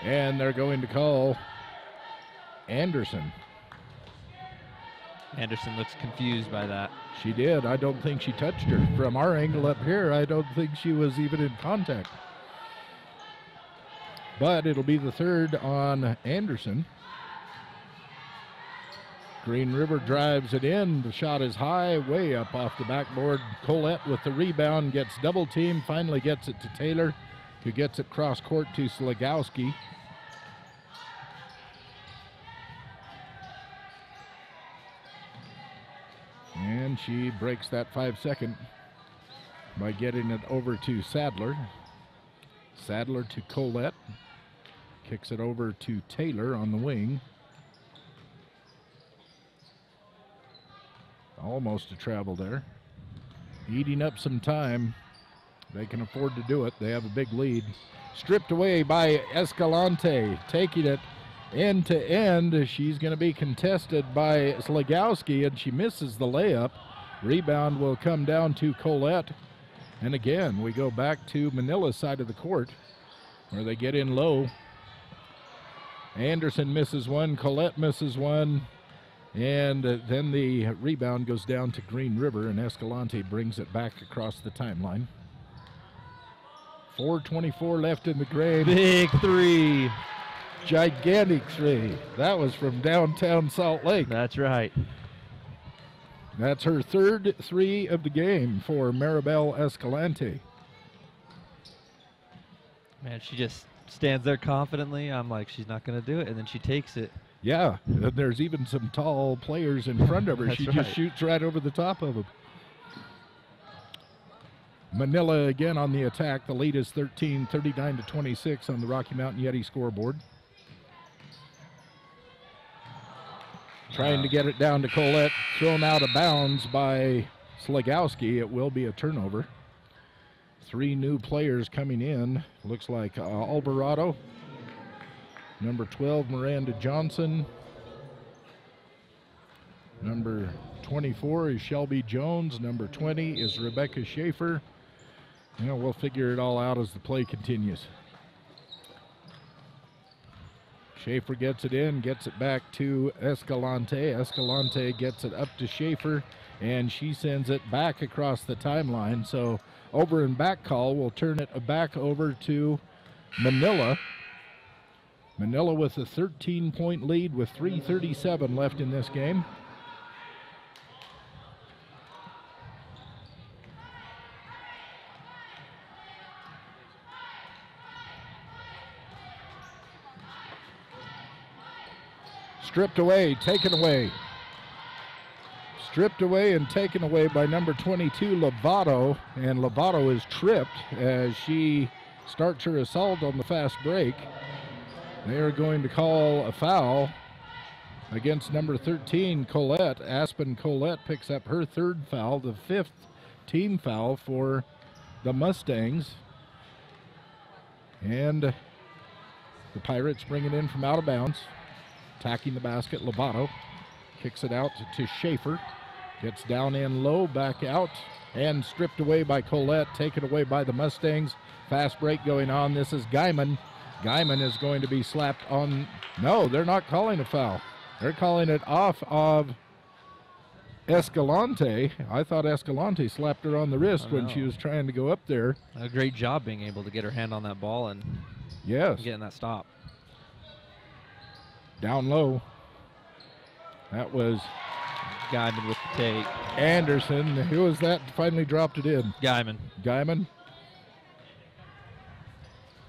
And they're going to call Anderson.
Anderson looks confused by that.
She did. I don't think she touched her. From our angle up here, I don't think she was even in contact. But it'll be the third on Anderson. Green River drives it in. The shot is high, way up off the backboard. Colette with the rebound, gets double teamed, finally gets it to Taylor, who gets it cross court to Slegowski. And she breaks that 5-second by getting it over to Sadler. Sadler to Colette. Kicks it over to Taylor on the wing. Almost a travel there. Eating up some time. They can afford to do it. They have a big lead. Stripped away by Escalante. Taking it end to end. She's going to be contested by Slegowski, and she misses the layup. Rebound will come down to Colette. And again, we go back to Manila's side of the court where they get in low. Anderson misses one, Colette misses one, and then the rebound goes down to Green River, and Escalante brings it back across the timeline. 4:24 left in the game.
Big three.
Gigantic three. That was from downtown Salt Lake.
That's right.
That's her third three of the game for Maribel Escalante.
Man, she just stands there confidently. I'm like, she's not going to do it, and then she takes it.
Yeah, and there's even some tall players in front of her.
That's
She
right.
just shoots right over the top of them. Manila again on the attack. The lead is 13, 39-26 on the Rocky Mountain Yeti scoreboard. Trying to get it down to Colette. Thrown out of bounds by Sligowski. It will be a turnover. Three new players coming in. Looks like Alvarado. Number 12, Miranda Johnson. Number 24 is Shelby Jones. Number 20 is Rebecca Schaefer. You know, we'll figure it all out as the play continues. Schaefer gets it in, gets it back to Escalante. Escalante gets it up to Schaefer, and she sends it back across the timeline. So over and back call will turn it back over to Manila. Manila with a 13-point lead with 3:37 left in this game. Stripped away, taken away. Stripped away and taken away by number 22, Lovato. And Lovato is tripped as she starts her assault on the fast break. They are going to call a foul against number 13, Colette. Aspen Colette picks up her third foul, the fifth team foul for the Mustangs. And the Pirates bring it in from out of bounds. Attacking the basket, Lovato kicks it out to Schaefer. Gets down in low, back out, and stripped away by Colette, taken away by the Mustangs. Fast break going on. This is Guyman. Guyman is going to be slapped on. No, they're not calling a foul. They're calling it off of Escalante. I thought Escalante slapped her on the wrist when she was trying to go up there.
A great job being able to get her hand on that ball and getting that stop.
Down low. That was
Guyman with the take.
Anderson. Who was that? Finally dropped it in.
Guyman.
Guyman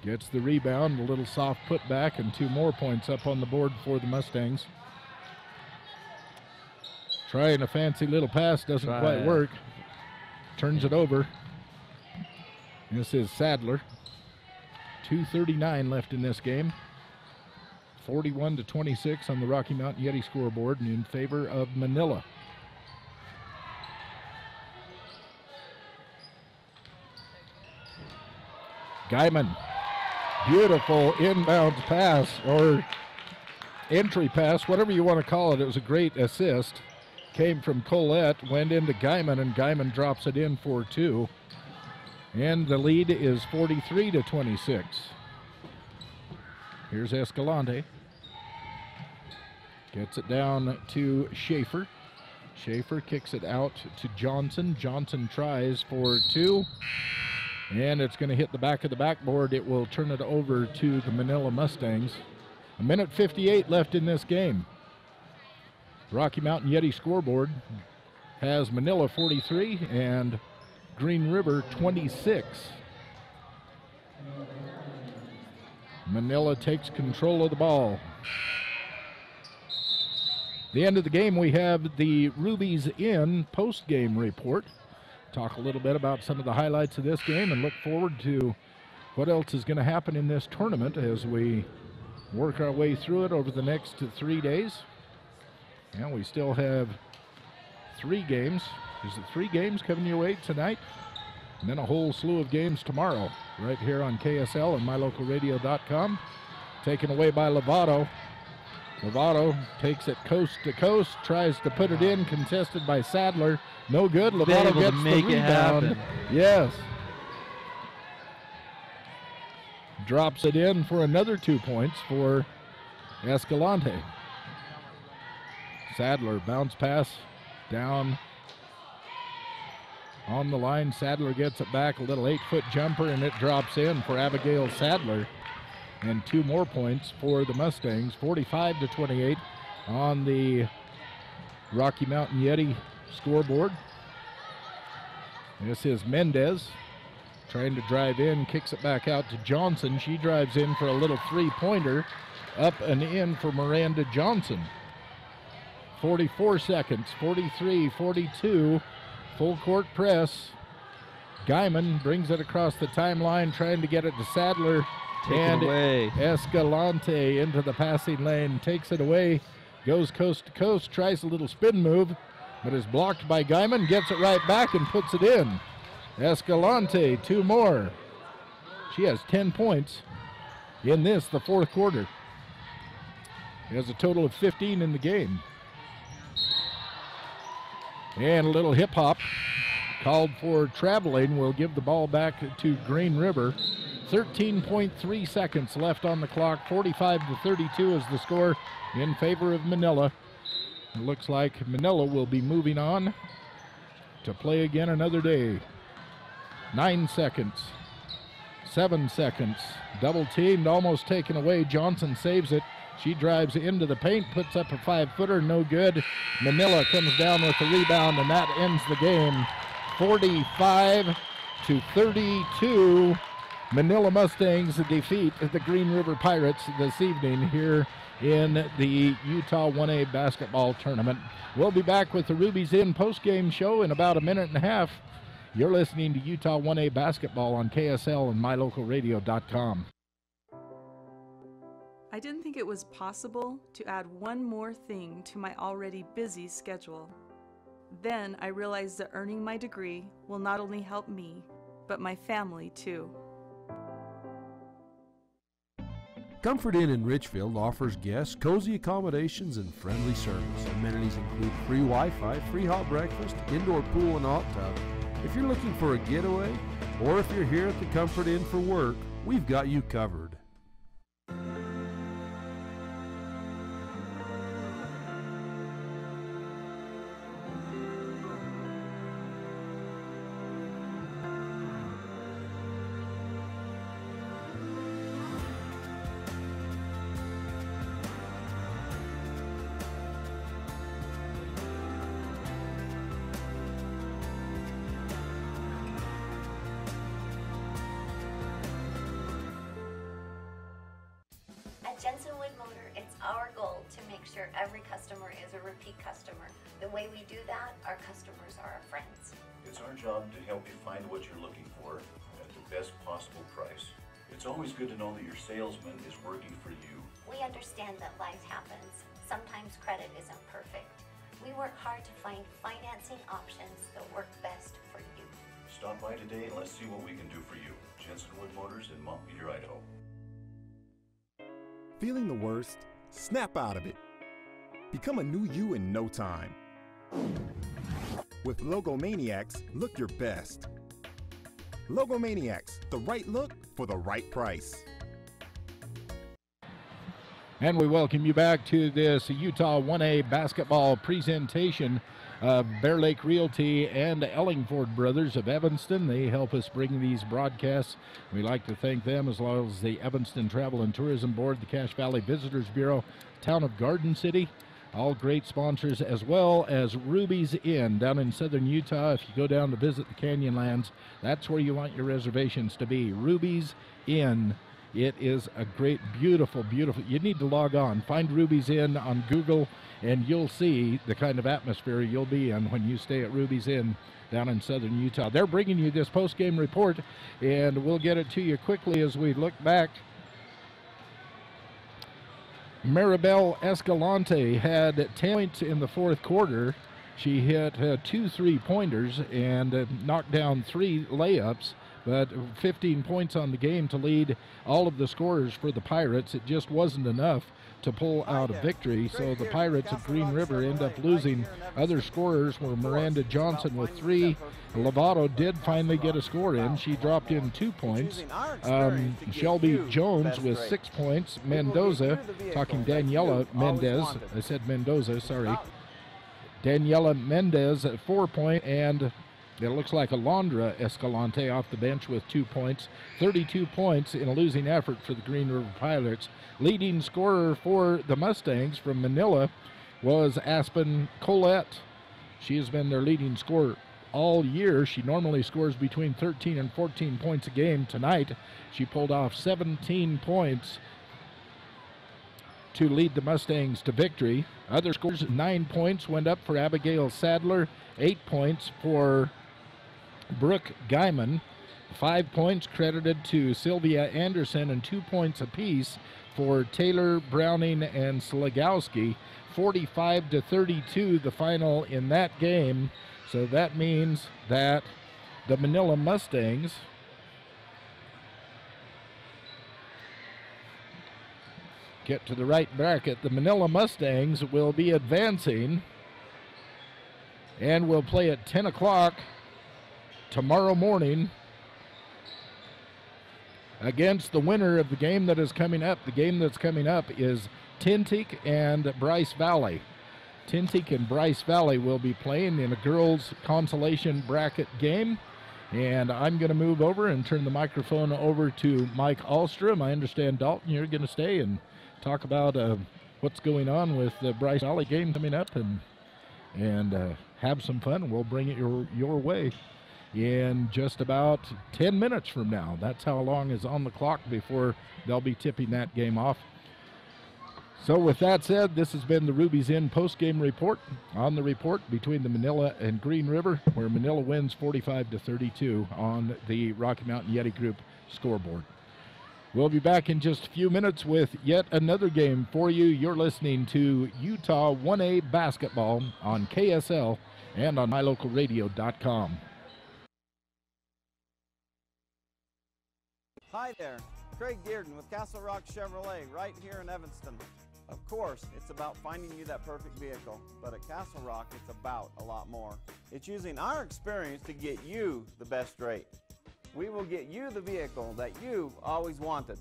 gets the rebound. A little soft putback and 2 more points up on the board for the Mustangs. Trying a fancy little pass. Doesn't quite work. Turns it over. This is Sadler. 2:39 left in this game. 41-26 on the Rocky Mountain Yeti scoreboard and in favor of Manila. Guyman, beautiful inbounds pass or entry pass, whatever you want to call it. It was a great assist. Came from Colette, went into Guyman, and Guyman drops it in for 2. And the lead is 43-26. Here's Escalante. Gets it down to Schaefer. Schaefer kicks it out to Johnson. Johnson tries for 2. And it's going to hit the back of the backboard. It will turn it over to the Manila Mustangs. 1:58 left in this game. Rocky Mountain Yeti scoreboard has Manila 43 and Green River 26. Manila takes control of the ball. The end of the game, we have the Rubies Inn post-game report. Talk a little bit about some of the highlights of this game and look forward to what else is going to happen in this tournament as we work our way through it over the next 3 days. And we still have 3 games. Is it 3 games coming your way tonight? And then a whole slew of games tomorrow right here on KSL and mylocalradio.com. Taken away by Lovato. Lovato takes it coast to coast, tries to put it in, contested by Sadler. No good.
Able
Lovato
to
gets
make
the
it
rebound.
happen.
Yes. Drops it in for another 2 points for Escalante. Sadler, bounce pass down on the line. Sadler gets it back, a little 8-foot jumper, and it drops in for Abigail Sadler. And 2 more points for the Mustangs, 45-28 on the Rocky Mountain Yeti scoreboard. This is Mendez trying to drive in, kicks it back out to Johnson. She drives in for a little 3-pointer, up and in for Miranda Johnson. 44 seconds, 43-42, full court press. Guyman brings it across the timeline, trying to get it to Sadler.
Taken away.
Escalante into the passing lane, takes it away, goes coast to coast, tries a little spin move, but is blocked by Guyman, gets it right back and puts it in. Escalante, 2 more. She has 10 points in this, the 4th quarter. She has a total of 15 in the game. And a little hip hop called for traveling. Will give the ball back to Green River. 13.3 seconds left on the clock. 45-32 is the score in favor of Manila. It looks like Manila will be moving on to play again another day. 9 seconds. 7 seconds. Double teamed, almost taken away. Johnson saves it. She drives into the paint, puts up a 5-footer, no good. Manila comes down with the rebound, and that ends the game. 45-32. Manila Mustangs defeat the Green River Pirates this evening here in the Utah 1A basketball tournament. We'll be back with the Rubies Inn postgame show in about a minute and a half. You're listening to Utah 1A basketball on KSL and MyLocalRadio.com.
I didn't think it was possible to add one more thing to my already busy schedule. Then I realized that earning my degree will not only help me, but my family too.
Comfort Inn in Richfield offers guests cozy accommodations and friendly service. Amenities include free Wi-Fi, free hot breakfast, indoor pool and hot tub. If you're looking for a getaway, or if you're here at the Comfort Inn for work, we've got you covered.
Every customer is a repeat customer. The way we do that, our customers are our friends.
It's our job to help you find what you're looking for at the best possible price. It's always good to know that your salesman is working for you.
We understand that life happens. Sometimes credit isn't perfect. We work hard to find financing options that work best for you.
Stop by today and let's see what we can do for you. Jensen Wood Motors in Montpelier, Idaho.
Feeling the worst? Snap out of it. Become a new you in no time. With Logomaniacs, look your best. Logomaniacs, the right look for the right price.
And we welcome you back to this Utah 1A basketball presentation of Bear Lake Realty and Ellingford Brothers of Evanston. They help us bring these broadcasts. We'd like to thank them, as well as the Evanston Travel and Tourism Board, the Cache Valley Visitors Bureau, Town of Garden City. All great sponsors, as well as Ruby's Inn down in southern Utah. If you go down to visit the Canyonlands, that's where you want your reservations to be. Ruby's Inn. It is a great, beautiful, beautiful. You need to log on. Find Ruby's Inn on Google, and you'll see the kind of atmosphere you'll be in when you stay at Ruby's Inn down in southern Utah. They're bringing you this post-game report, and we'll get it to you quickly as we look back. Maribel Escalante had 10 points in the 4th quarter. She hit 2 3-pointers and knocked down 3 layups. but 15 points on the game to lead all of the scorers for the Pirates. It just wasn't enough to pull out a victory, so the Pirates of Green River end up losing. Other scorers were Miranda Johnson with 3. Lovato did finally get a score in. She dropped in 2 points. Shelby Jones with 6 points. Mendoza, talking Daniela Mendez. I said Mendoza, sorry. Daniela Mendez at 4 points, and it looks like Alondra Escalante off the bench with 2 points. 32 points in a losing effort for the Green River Pirates. Leading scorer for the Mustangs from Manila was Aspen Colette. She has been their leading scorer all year. She normally scores between 13 and 14 points a game. Tonight, she pulled off 17 points to lead the Mustangs to victory. Other scores, 9 points went up for Abigail Sadler, 8 points for Brooke Guyman, 5 points credited to Sylvia Anderson, and 2 points apiece for Taylor Browning and Slegowski. 45-32 the final in that game. So that means that the Manila Mustangs get to the right bracket. The Manila Mustangs will be advancing and will play at 10 o'clock tomorrow morning against the winner of the game that is coming up. The game that's coming up is Tintic and Bryce Valley. Tintic and Bryce Valley will be playing in a girls' consolation bracket game. And I'm going to move over and turn the microphone over to Mike Ahlstrom. I understand, Dalton, you're going to stay and talk about what's going on with the Bryce Valley game coming up and have some fun. We'll bring it your way in just about 10 minutes from now. That's how long is on the clock before they'll be tipping that game off. So with that said, this has been the Ruby's Inn post-game report. On the report between the Manila and Green River, where Manila wins 45-32 on the Rocky Mountain Yeti Group scoreboard. We'll be back in just a few minutes with yet another game for you. You're listening to Utah 1A basketball on KSL and on mylocalradio.com.
Hi there, Craig Dearden with Castle Rock Chevrolet right here in Evanston. Of course, it's about finding you that perfect vehicle, but at Castle Rock, it's about a lot more. It's using our experience to get you the best rate. We will get you the vehicle that you've always wanted.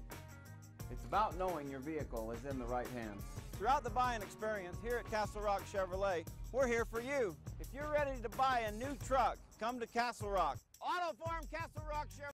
It's about knowing your vehicle is in the right hands. Throughout the buying experience here at Castle Rock Chevrolet, we're here for you. If you're ready to buy a new truck, come to Castle Rock. Auto Farm Castle Rock Chevrolet.